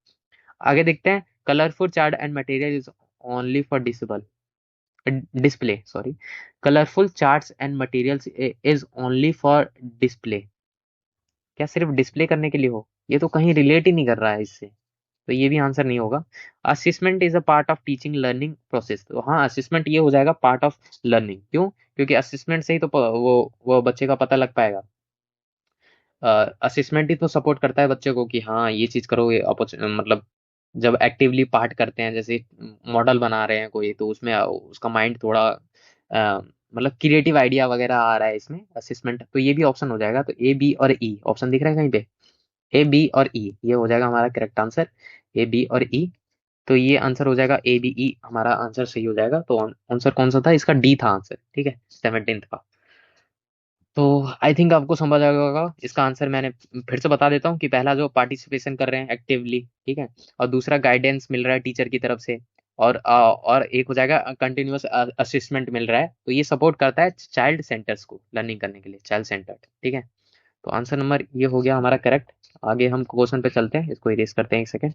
आगे देखते हैं। Colourful chart and material is only for display, sorry, colourful charts and materials is only for display. क्या सिर्फ डिस्प्ले करने के लिए हो? ये तो कहीं रिलेट ही नहीं कर रहा है इससे, तो ये भी आंसर नहीं होगा। Assessment is a part of teaching learning process, तो हाँ, असिस्मेंट ये हो जाएगा पार्ट ऑफ लर्निंग। क्यों? क्योंकि असिस्मेंट से ही तो वो बच्चे का पता लग पाएगा। असिस्मेंट ही तो सपोर्ट करता है बच्चे को कि हाँ, ये चीज करो, ये मतलब जब एक्टिवली पार्ट करते हैं, जैसे मॉडल बना रहे हैं कोई, तो उसमें उसका माइंड थोड़ा मतलब क्रिएटिव आइडिया वगैरह आ रहा है इसमें, असिस्मेंट, तो ये भी ऑप्शन हो जाएगा। तो ए बी और ई ऑप्शन दिख रहा है कहीं पे? ए बी और ई, ये हो जाएगा हमारा करेक्ट आंसर, ए बी और ई। तो ये आंसर हो जाएगा ए बी ई, हमारा आंसर सही हो जाएगा। तो आंसर कौन सा था इसका? डी था आंसर, ठीक है, 17th का। तो आई थिंक आपको समझ आ गया होगा इसका आंसर। मैंने फिर से बता देता हूँ कि पहला जो पार्टिसिपेशन कर रहे हैं एक्टिवली, ठीक है, और दूसरा गाइडेंस मिल रहा है टीचर की तरफ से, और एक हो जाएगा कंटिन्यूअस असिस्मेंट मिल रहा है, तो ये सपोर्ट करता है चाइल्ड सेंटर्स को लर्निंग करने के लिए, चाइल्ड सेंटर्ड, ठीक है। तो आंसर नंबर ये हो गया हमारा करेक्ट। आगे हम क्वेश्चन पे चलते हैं, इसको इरेज करते हैं एक सेकेंड।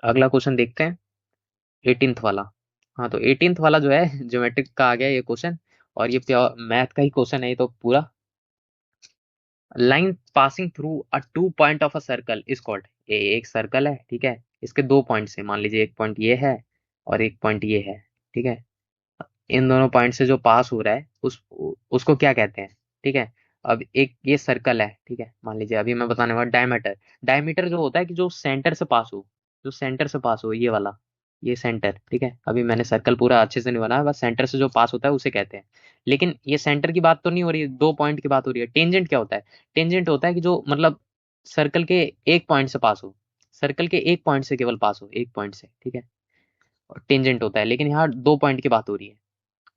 अगला क्वेश्चन देखते हैं, 18th वाला। हाँ, तो 18th वाला जो है ज्योमेट्रिक का आ गया ये क्वेश्चन। और ये प्योर मैथ का ही क्वेश्चन है ये तो पूरा। Line passing through a two point of a circle is called. ये एक सर्कल है, ठीक है, इसके दो पॉइंट्स है, मान लीजिए एक पॉइंट ये है और एक पॉइंट ये है, ठीक है। इन दोनों पॉइंट से जो पास हो रहा है उसको क्या कहते हैं, ठीक है। अब एक ये सर्कल है, ठीक है, मान लीजिए अभी मैं बताने वाला डायमीटर। डायमीटर जो होता है कि जो सेंटर से पास हो, जो सेंटर से पास हो ये वाला, ये सेंटर, ठीक है। अभी मैंने सर्कल पूरा अच्छे से नहीं बनाया, बस सेंटर से जो पास होता है उसे कहते हैं। लेकिन ये सेंटर की बात तो नहीं हो रही है, दो पॉइंट की बात हो रही है। टेंजेंट क्या होता है? टेंजेंट होता है कि जो मतलब सर्कल के एक पॉइंट से पास हो, सर्कल के एक पॉइंट से केवल पास हो, एक पॉइंट से, ठीक है, टेंजेंट होता है। लेकिन यहाँ दो पॉइंट की बात हो रही है,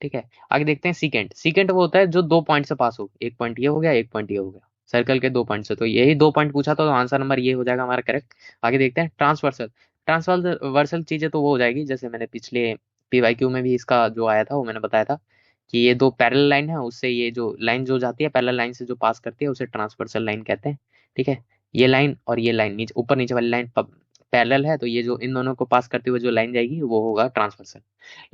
ठीक है। आगे देखते हैं सीकेंट। सीकेंट वो होता है जो दो पॉइंट से पास हो, एक पॉइंट ये हो गया, एक पॉइंट ये हो गया, सर्कल के दो पॉइंट से। तो यही दो पॉइंट पूछा था, तो आंसर नंबर ये हो जाएगा हमारा करेक्ट। आगे देखते हैं ट्रांसवर्सल। ट्रांसवर्सल चीजें तो वो हो जाएगी, जैसे मैंने पिछले पीवाईक्यू में भी इसका जो आया था वो मैंने बताया था कि ये दो पैरेलल लाइन है, उससे ये जो लाइन जो जाती है पैरेलल लाइन से जो पास करती है उसे ट्रांसवर्सल लाइन कहते हैं, ठीक है। ये लाइन और ये लाइन नीचे ऊपर नीचे वाली लाइन पैरेलल है, तो ये जो इन दोनों को पास करते हुए जो लाइन जाएगी वो होगा ट्रांसवर्सल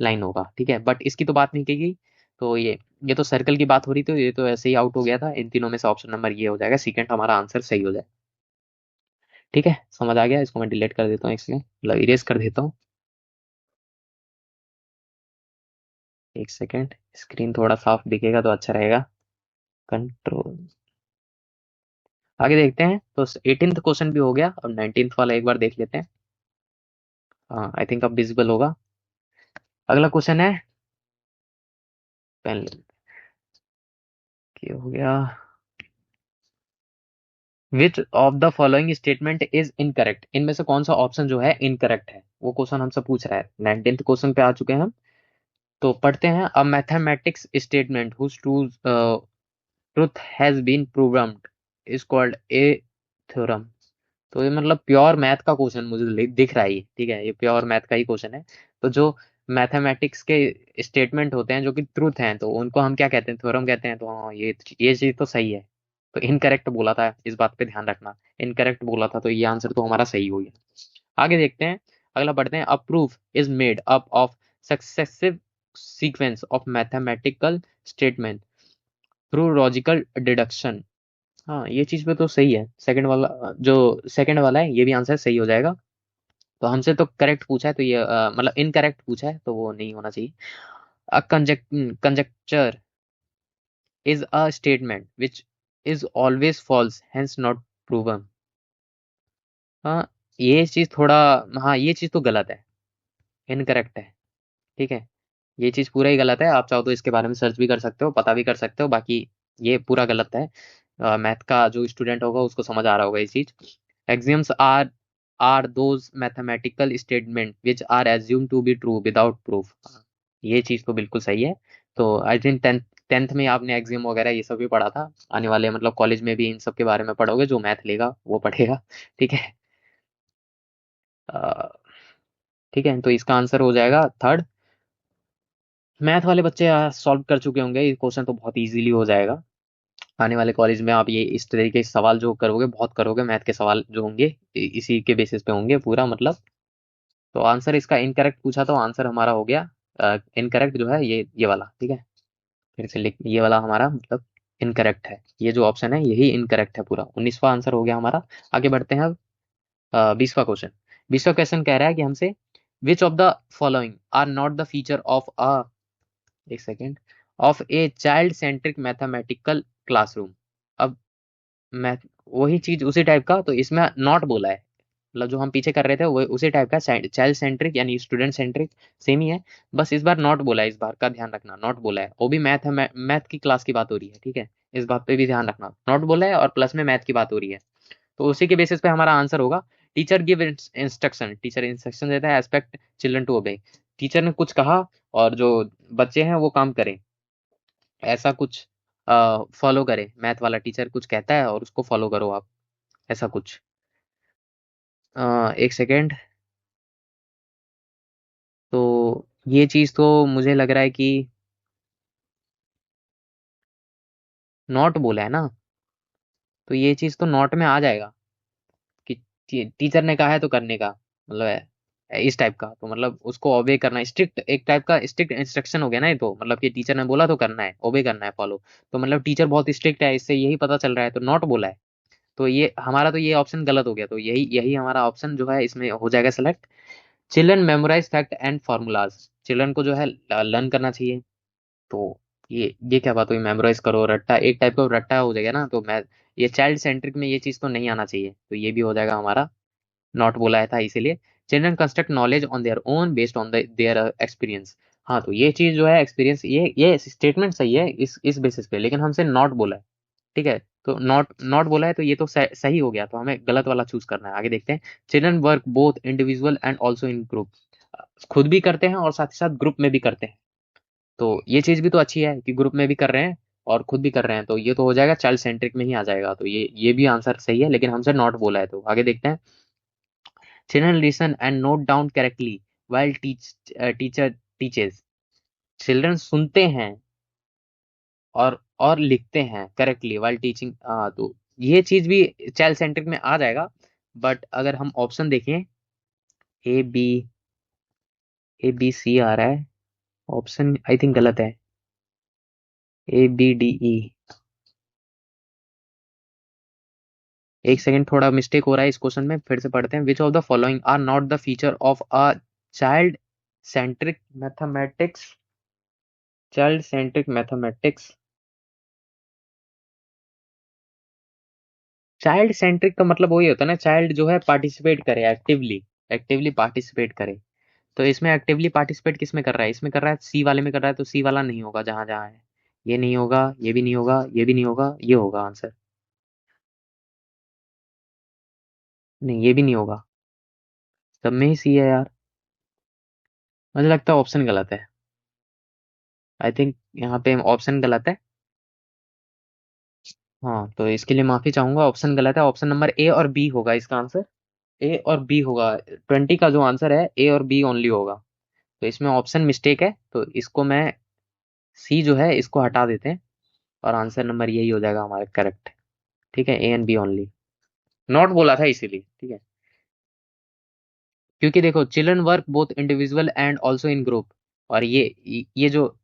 लाइन होगा, ठीक है। बट इसकी तो बात नहीं की गई। तो ये तो सर्कल की बात हो रही, तो ये तो ऐसे ही आउट हो गया था। इन तीनों में से ऑप्शन नंबर ये हो जाएगा, सेकंड हमारा आंसर सही हो जाए, ठीक है। समझ आ गया? इसको मैं डिलीट कर देता हूँ, इसलिए मतलब इरेज कर देता हूँ। एक सेकेंड, स्क्रीन थोड़ा साफ दिखेगा तो अच्छा रहेगा। कंट्रोल। आगे देखते हैं, तो 18th क्वेश्चन भी हो गया, अब 19th वाला एक बार देख लेते हैं। हाँ, आई थिंक अब विजिबल होगा। अगला क्वेश्चन है, पेन क्या हो गया, विच of the following statement is incorrect. इनमें से कौन सा ऑप्शन जो है इनकरेक्ट है, वो क्वेश्चन हमसे पूछ रहा है। 19th क्वेश्चन पे आ चुके हैं हम। तो पढ़ते हैं, a mathematics statement whose truth has been proved is called a theorem. तो ये मतलब प्योर मैथ का क्वेश्चन मुझे दिख रहा है ये, ठीक है, ये प्योर मैथ का ही क्वेश्चन है। तो जो मैथमेटिक्स के स्टेटमेंट होते हैं जो कि ट्रूथ हैं, तो उनको हम क्या कहते हैं? थ्योरम कहते हैं। तो हाँ, ये चीज तो सही है। तो इनकरेक्ट बोला था, इस बात पे ध्यान रखना, इनकरेक्ट बोला था, तो ये आंसर तो हमारा सही हो गया। आगे देखते हैं, अगला पढ़ते हैं, a proof is made up of successive sequence of mathematical statement through logical deduction. हाँ, ये चीज पे तो सही है, सेकंड वाला, जो सेकंड वाला है ये भी आंसर सही हो जाएगा। तो हमसे तो करेक्ट पूछा है, तो ये मतलब इनकरेक्ट पूछा है, तो वो नहीं होना चाहिए। A conjecture is a statement which is always false hence not proven. हाँ, ये चीज थोड़ा, हाँ ये चीज तो गलत है, इनकरेक्ट है, ठीक है। ये चीज पूरा ही गलत है। आप चाहो तो इसके बारे में सर्च भी कर सकते हो, पता भी कर सकते हो, बाकी ये पूरा गलत है। मैथ का जो स्टूडेंट होगा उसको समझ आ रहा होगा ये चीज। Axioms are those mathematical statement which are assume to be true without proof. ये चीज तो बिल्कुल सही है। तो आई थिंक टेंथ टेंथ में आपने एक्सियम वगैरह ये सब भी पढ़ा था। आने वाले मतलब कॉलेज में भी इन सब के बारे में पढ़ोगे, जो मैथ लेगा वो पढ़ेगा, ठीक है। अ, ठीक है, तो इसका आंसर हो जाएगा थर्ड। मैथ वाले बच्चे सॉल्व कर चुके होंगे, ये क्वेश्चन तो बहुत इजीली हो जाएगा। आने वाले कॉलेज में आप ये इस तरीके के सवाल जो करोगे, बहुत करोगे, मैथ के सवाल जो होंगे इसी के बेसिस पे होंगे पूरा मतलब। तो आंसर इसका इनकरेक्ट पूछा, तो आंसर हमारा हो गया इनकरेक्ट जो है ये वाला, ठीक है। फिर से लिख, ये वाला हमारा मतलब इनकरेक्ट है, ये जो ऑप्शन है यही इनकरेक्ट है पूरा। 19वां आंसर हो गया हमारा। आगे बढ़ते हैं अब 20वां क्वेश्चन। 20वां क्वेश्चन कह रहा है कि हमसे, which of the following are not the feature of a, एक second, of a child centric mathematical classroom. अब मैथ वही चीज उसी टाइप का, तो इसमें नॉट बोला है, मतलब जो हम पीछे कर रहे थे वो उसी टाइप का, चाइल्ड सेंट्रिक यानी स्टूडेंट सेंट्रिक, सेम ही है। बस इस बार नॉट बोला है, इस बार का ध्यान रखना, नॉट बोला है, वो भी मैथ है, मैथ की क्लास की बात हो रही है, ठीक है। इस बात पे भी ध्यान रखना, नॉट बोला है और प्लस में मैथ की बात हो रही है। तो उसी के बेसिस पे हमारा आंसर होगा, teacher give instruction, teacher instruction देता है, expect children to obey. Teacher ने कुछ कहा और जो बच्चे हैं वो काम करें, ऐसा कुछ फॉलो करे। मैथ वाला टीचर कुछ कहता है और उसको फॉलो करो आप, ऐसा कुछ। एक सेकेंड, तो ये चीज तो मुझे लग रहा है कि नॉट बोला है ना, तो ये चीज तो नॉट में आ जाएगा कि टीचर ने कहा है तो करने का मतलब है। इस टाइप का, तो मतलब उसको ओबे करना, स्ट्रिक्ट एक टाइप का स्ट्रिक्ट इंस्ट्रक्शन हो गया ना ये, तो मतलब कि टीचर ने बोला तो करना है, ओबे करना है, फॉलो। तो मतलब टीचर बहुत स्ट्रिक्ट है, इससे यही पता चल रहा है, तो नॉट बोला है। तो ये हमारा, तो ये ऑप्शन गलत हो गया, तो यही यही हमारा ऑप्शन जो है इसमें हो जाएगा select. Children memorize fact and formulas, children को जो है लर्न करना चाहिए। तो ये क्या बात हुई, मेमोराइज करो, रट्टा एक टाइप का रट्टा हो जाएगा ना, तो मैं ये चाइल्ड सेंट्रिक में ये चीज तो नहीं आना चाहिए, तो ये भी हो जाएगा हमारा, नॉट बोला था इसीलिए। Children construct knowledge on their own based on their experience. हाँ, तो ये चीज जो है एक्सपीरियंस, ये स्टेटमेंट सही है इस बेसिस पे, लेकिन हमसे नॉट बोला है, ठीक है। तो नॉट नॉट बोला है, तो ये तो सही हो गया, तो हमें गलत वाला चूज करना है। आगे देखते हैं। Children work both individual and also in group, खुद भी करते हैं और साथ ही साथ ग्रुप में भी करते हैं। तो ये चीज भी तो अच्छी है कि ग्रुप में भी कर रहे हैं और खुद भी कर रहे हैं, तो ये तो हो जाएगा चाइल्ड सेंट्रिक में ही आ जाएगा, तो ये भी आंसर सही है, लेकिन हमसे नॉट बोला है। तो आगे देखते हैं। Children listen and note down correctly while teacher teaches, children सुनते हैं और लिखते हैं करेक्टली वाइल टीचिंग। तो ये चीज भी चाइल्ड सेंट्रिक में आ जाएगा, बट अगर हम ऑप्शन देखें, ए बी सी आ रहा है, ऑप्शन आई थिंक गलत है, ABDE। एक सेकंड, थोड़ा मिस्टेक हो रहा है इस क्वेश्चन में, फिर से पढ़ते हैं। Which of the following are not the feature of a child centric mathematics, child centric mathematics. Child centric का मतलब वही होता है ना, चाइल्ड जो है पार्टिसिपेट करे एक्टिवली, एक्टिवली पार्टिसिपेट करे। तो इसमें एक्टिवली पार्टिसिपेट किस में कर रहा है, इसमें कर रहा है, सी वाले में कर रहा है, तो सी वाला नहीं होगा जहां जहां है। ये नहीं होगा, ये भी नहीं होगा, ये भी नहीं होगा, ये होगा आंसर। नहीं, ये भी नहीं होगा, सब में ही सी है यार। मुझे लगता है ऑप्शन गलत है, आई थिंक यहाँ पे ऑप्शन गलत है। हाँ, तो इसके लिए माफी चाहूंगा, ऑप्शन गलत है, ऑप्शन नंबर ए और बी होगा इसका आंसर। ए और बी होगा, 20 का जो आंसर है ए और बी ओनली होगा। तो इसमें ऑप्शन मिस्टेक है, तो इसको मैं सी जो है इसको हटा देते हैं, और आंसर नंबर यही हो जाएगा हमारा करेक्ट। ठीक है, A and B only, not बोला था इसीलिए, ठीक है। क्योंकि देखो, children work both individual and also in group, और ये जो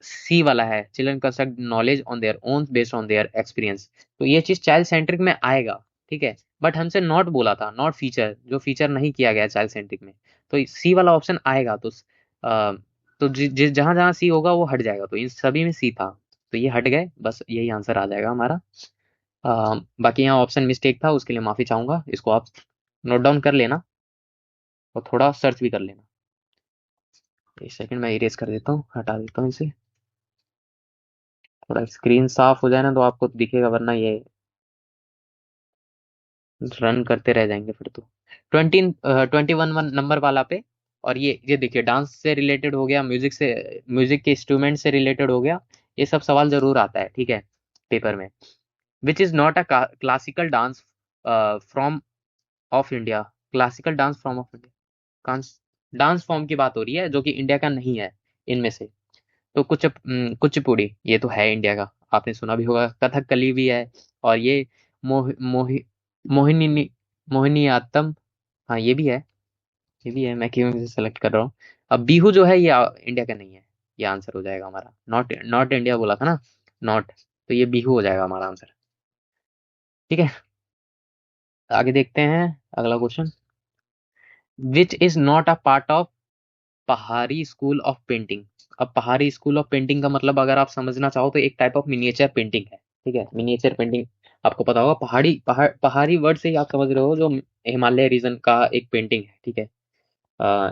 सी वाला है, children construct knowledge on their own based on their experience, तो ये चीज चाइल्ड सेंट्रिक में आएगा, ठीक है। बट हमसे नॉट बोला था, नॉट फीचर, जो फीचर नहीं किया गया चाइल्ड सेंट्रिक में, तो सी वाला ऑप्शन आएगा। आ, तो जहां जहां सी होगा वो हट जाएगा, तो इन सभी में सी था, तो ये हट गए, बस यही आंसर आ जाएगा हमारा। बाकी यहाँ ऑप्शन मिस्टेक था, उसके लिए माफी चाहूंगा, इसको आप नोट डाउन कर लेना और थोड़ा सर्च भी कर लेना। एक सेकंड, मैं इरेज कर देता हूँ, हटा देता हूँ इसे, थोड़ा स्क्रीन साफ हो जाए ना तो आपको दिखेगा, वरना ये रन करते रह जाएंगे फिर तो। 21 नंबर वाला पे, और ये देखिए, डांस से रिलेटेड हो गया, म्यूजिक से, म्यूजिक के इंस्ट्रूमेंट से रिलेटेड हो गया, ये सब सवाल जरूर आता है, ठीक है, पेपर में। Which is not a classical dance from of India, classical dance from of India, dance form की बात हो रही है जो कि इंडिया का नहीं है इनमें से। तो कुचिपुड़ी ये तो है इंडिया का, आपने सुना भी होगा, कथकली भी है, और ये मोहि मोहिनी मोहिनीअट्टम, हाँ ये भी है, ये भी है, मैं क्यों इसे सेलेक्ट कर रहा हूँ। अब बिहू जो है ये इंडिया का नहीं है, ये आंसर हो जाएगा हमारा, नॉट नॉट इंडिया बोला था ना, नॉट, तो ये बिहू हो जाएगा हमारा आंसर, ठीक है। आगे देखते हैं अगला question. Which is not a part of पहाड़ी स्कूल ऑफ पेंटिंग। अब पहाड़ी स्कूल ऑफ पेंटिंग का मतलब अगर आप समझना चाहो तो एक टाइप ऑफ मिनिएचर पेंटिंग है, ठीक है, मिनिएचर पेंटिंग आपको पता होगा, पहाड़ी वर्ड से ही आप समझ रहे हो, जो हिमालय रीजन का एक पेंटिंग है, ठीक है। आ,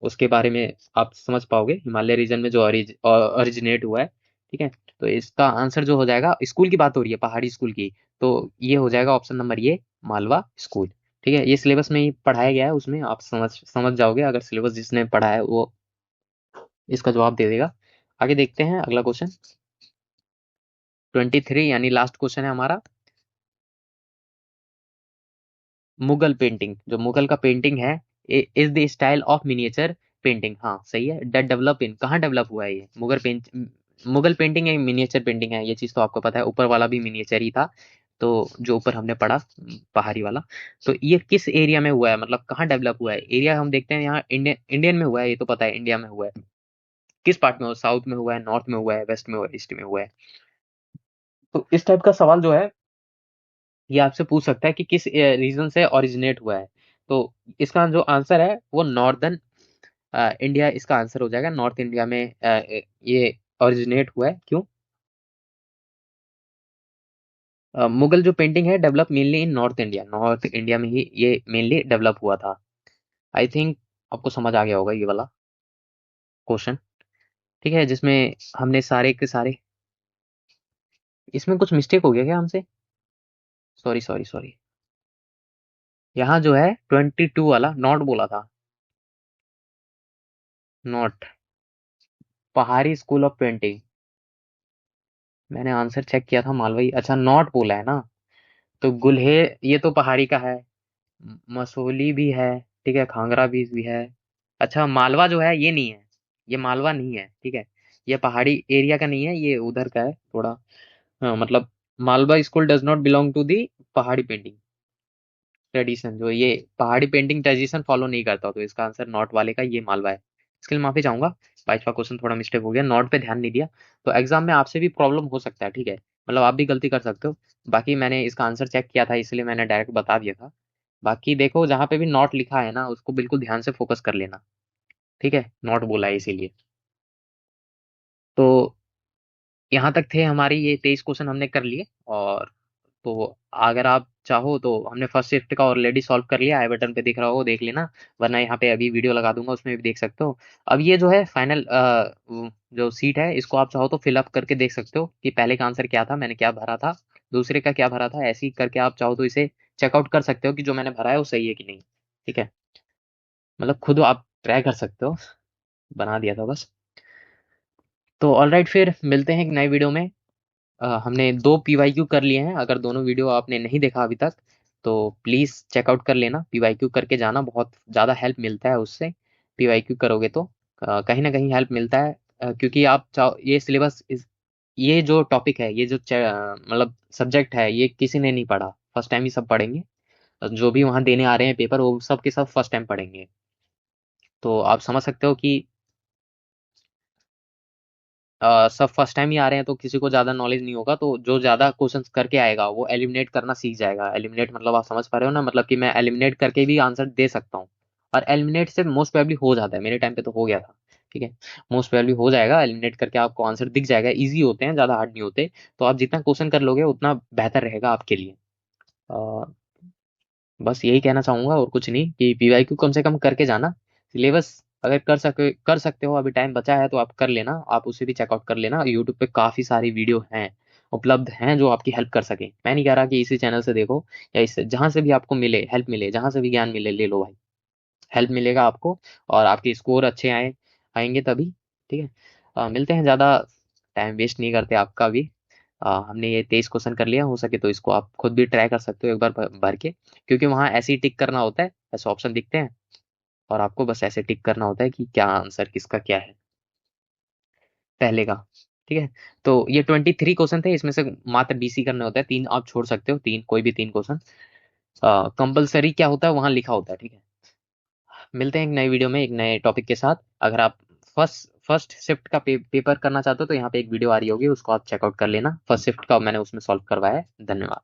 उसके बारे में आप समझ पाओगे, हिमालय रीजन में जो ओरिजिनेट हुआ है, ठीक है। तो इसका आंसर जो हो जाएगा, स्कूल की बात हो रही है पहाड़ी स्कूल की, तो ये हो जाएगा ऑप्शन नंबर ये, मालवा स्कूल, ठीक है। ये सिलेबस में ही पढ़ाया गया है, उसमें आप समझ समझ जाओगे, अगर सिलेबस जिसने पढ़ा है वो इसका जवाब दे देगा। आगे देखते हैं अगला क्वेश्चन। 23 यानी लास्ट क्वेश्चन है हमारा। मुगल पेंटिंग, जो मुगल का पेंटिंग है, is the style of miniature painting, हाँ सही है, डेट डेवलप इन, कहाँ डेवलप हुआ है ये मुगल पेंटिंग है, मिनिएचर पेंटिंग है, ये चीज तो आपको पता है, ऊपर वाला भी मिनिएचर ही था। तो जो ऊपर हमने पढ़ा पहाड़ी वाला, तो ये किस एरिया में हुआ है, मतलब कहाँ डेवलप हुआ है? एरिया हम देखते हैं यहाँ इंडियन इंडियन में हुआ है, ये तो पता है इंडिया में हुआ है। किस पार्ट में हुआ? साउथ में हुआ है, नॉर्थ में हुआ है, वेस्ट में हुआ है, ईस्ट में हुआ है? तो इस टाइप का सवाल जो है ये आपसे पूछ सकता है कि किस रीजन से ओरिजिनेट हुआ है। तो इसका जो आंसर है वो नॉर्दर्न इंडिया इसका आंसर हो जाएगा। नॉर्थ इंडिया में ये ओरिजिनेट हुआ है। क्यों? मुगल जो पेंटिंग है डेवलप मेनली इन नॉर्थ इंडिया, नॉर्थ इंडिया में ही ये मेनली डेवलप हुआ था। आई थिंक आपको समझ आ गया होगा ये वाला क्वेश्चन। ठीक है, जिसमें हमने सारे के सारे, इसमें कुछ मिस्टेक हो गया क्या हमसे? सॉरी सॉरी सॉरी, यहाँ जो है 22 वाला नॉट बोला था। नॉट पहाड़ी स्कूल ऑफ पेंटिंग, मैंने आंसर चेक किया था मालवई। अच्छा, नॉट बोला है ना? तो गुल्हे ये तो पहाड़ी का है, मसूली भी है, ठीक है, खांगरा भी है। अच्छा, मालवा जो है ये नहीं है, ये मालवा नहीं है, ठीक है। ये पहाड़ी एरिया का नहीं है, ये उधर का है थोड़ा। हाँ, मतलब Malwa school does not belong to the Pahari painting tradition, जो ये पहाड़ी पेंटिंग ट्रेडिशन फॉलो नहीं करता, तो इसका आंसर नॉट वाले का ये मालवा है। इसके लिए माफी चाहूंगा, 22वां क्वेश्चन थोड़ा मिस्टेक हो गया, नॉट पे ध्यान नहीं दिया। तो एग्जाम में आपसे भी प्रॉब्लम हो सकता है, ठीक है, मतलब आप भी गलती कर सकते हो। बाकी मैंने इसका आंसर चेक किया था, इसलिए मैंने डायरेक्ट बता दिया था। बाकी देखो, जहाँ पे भी नॉट लिखा है ना उसको बिल्कुल ध्यान से फोकस कर लेना, ठीक है, नॉट बोला है इसीलिए। तो यहाँ तक थे हमारी ये 23 क्वेश्चन हमने कर लिए। और तो अगर आप चाहो तो हमने फर्स्ट शिफ्ट का ऑलरेडी सॉल्व कर लिया, आई बटन पे दिख रहा हो देख लेना, वरना यहाँ पे अभी वीडियो लगा दूंगा उसमें भी देख सकते हो। अब ये जो है फाइनल जो सीट है इसको आप चाहो तो फिलअप करके देख सकते हो कि पहले का आंसर क्या था, मैंने क्या भरा था, दूसरे का क्या भरा था, ऐसे ही करके आप चाहो तो इसे चेकआउट कर सकते हो कि जो मैंने भरा है वो सही है कि नहीं। ठीक है, मतलब खुद आप ट्राई कर सकते हो, बना दिया था बस। तो ऑलराइट, फिर मिलते हैं एक नए वीडियो में। हमने 2 पीवाईक्यू कर लिए हैं, अगर दोनों वीडियो आपने नहीं देखा अभी तक तो प्लीज़ चेकआउट कर लेना, पीवाईक्यू करके जाना, बहुत ज़्यादा हेल्प मिलता है उससे। पीवाईक्यू करोगे तो कहीं ना कहीं हेल्प मिलता है, क्योंकि आप चाहो ये सिलेबस ये जो टॉपिक है, ये जो मतलब सब्जेक्ट है, ये किसी ने नहीं पढ़ा, फर्स्ट टाइम ही सब पढ़ेंगे। जो भी वहाँ देने आ रहे हैं पेपर वो सब के सब फर्स्ट टाइम पढ़ेंगे। तो आप समझ सकते हो कि सब फर्स्ट टाइम ही आ रहे हैं तो किसी को ज़्यादा नॉलेज नहीं होगा, तो जो ज़्यादा क्वेश्चंस करके आएगा वो एलिमिनेट करना सीख जाएगा। एलिमिनेट मतलब आप समझ पा रहे हो ना, मतलब कि मैं एलिमिनेट करके भी आंसर दे सकता हूँ, और एलिमिनेट से मोस्ट प्रोबेबली हो जाता है, मेरे टाइम पे तो हो गया था। ठीक है, मोस्ट प्रोबेबली हो जाएगा, एलिमिनेट करके आपको आंसर दिख जाएगा, ईजी होते हैं, ज़्यादा हार्ड नहीं होते। तो आप जितना क्वेश्चन कर लोगे उतना बेहतर रहेगा आपके लिए। अ, बस यही कहना चाहूंगा और कुछ नहीं, कि पीवाईक्यू कम से कम करके जाना। सिलेबस अगर कर सकते हो, अभी टाइम बचा है तो आप कर लेना, आप उसे भी चेकआउट कर लेना। यूट्यूब पे काफी सारी वीडियो हैं, उपलब्ध हैं, जो आपकी हेल्प कर सके। मैं नहीं कह रहा कि इसी चैनल से देखो, या इससे जहां से भी आपको मिले हेल्प मिले, जहां से भी ज्ञान मिले ले लो भाई, हेल्प मिलेगा आपको। और आपके स्कोर अच्छे आएंगे तभी। ठीक है, मिलते हैं, ज़्यादा टाइम वेस्ट नहीं करते आपका भी। हमने ये 23 क्वेश्चन कर लिया, हो सके तो इसको आप खुद भी ट्राई कर सकते हो एक बार भर के, क्योंकि वहाँ ऐसे ही टिक करना होता है, ऐसे ऑप्शन दिखते हैं, और आपको बस ऐसे टिक करना होता है कि क्या आंसर किसका क्या है पहले का। ठीक है, तो ये 23 क्वेश्चन थे, इसमें से मात्र BC करने होता है, 3 आप छोड़ सकते हो, तीन कोई भी 3 क्वेश्चन। कंपलसरी क्या होता है वहाँ लिखा होता है। ठीक है, मिलते हैं एक नए वीडियो में एक नए टॉपिक के साथ। अगर आप फर्स्ट शिफ्ट का पेपर करना चाहते हो तो यहाँ पे एक वीडियो आ रही होगी, उसको आप चेकआउट कर लेना, फर्स्ट शिफ्ट का मैंने उसमें सॉल्व करवाया है। धन्यवाद।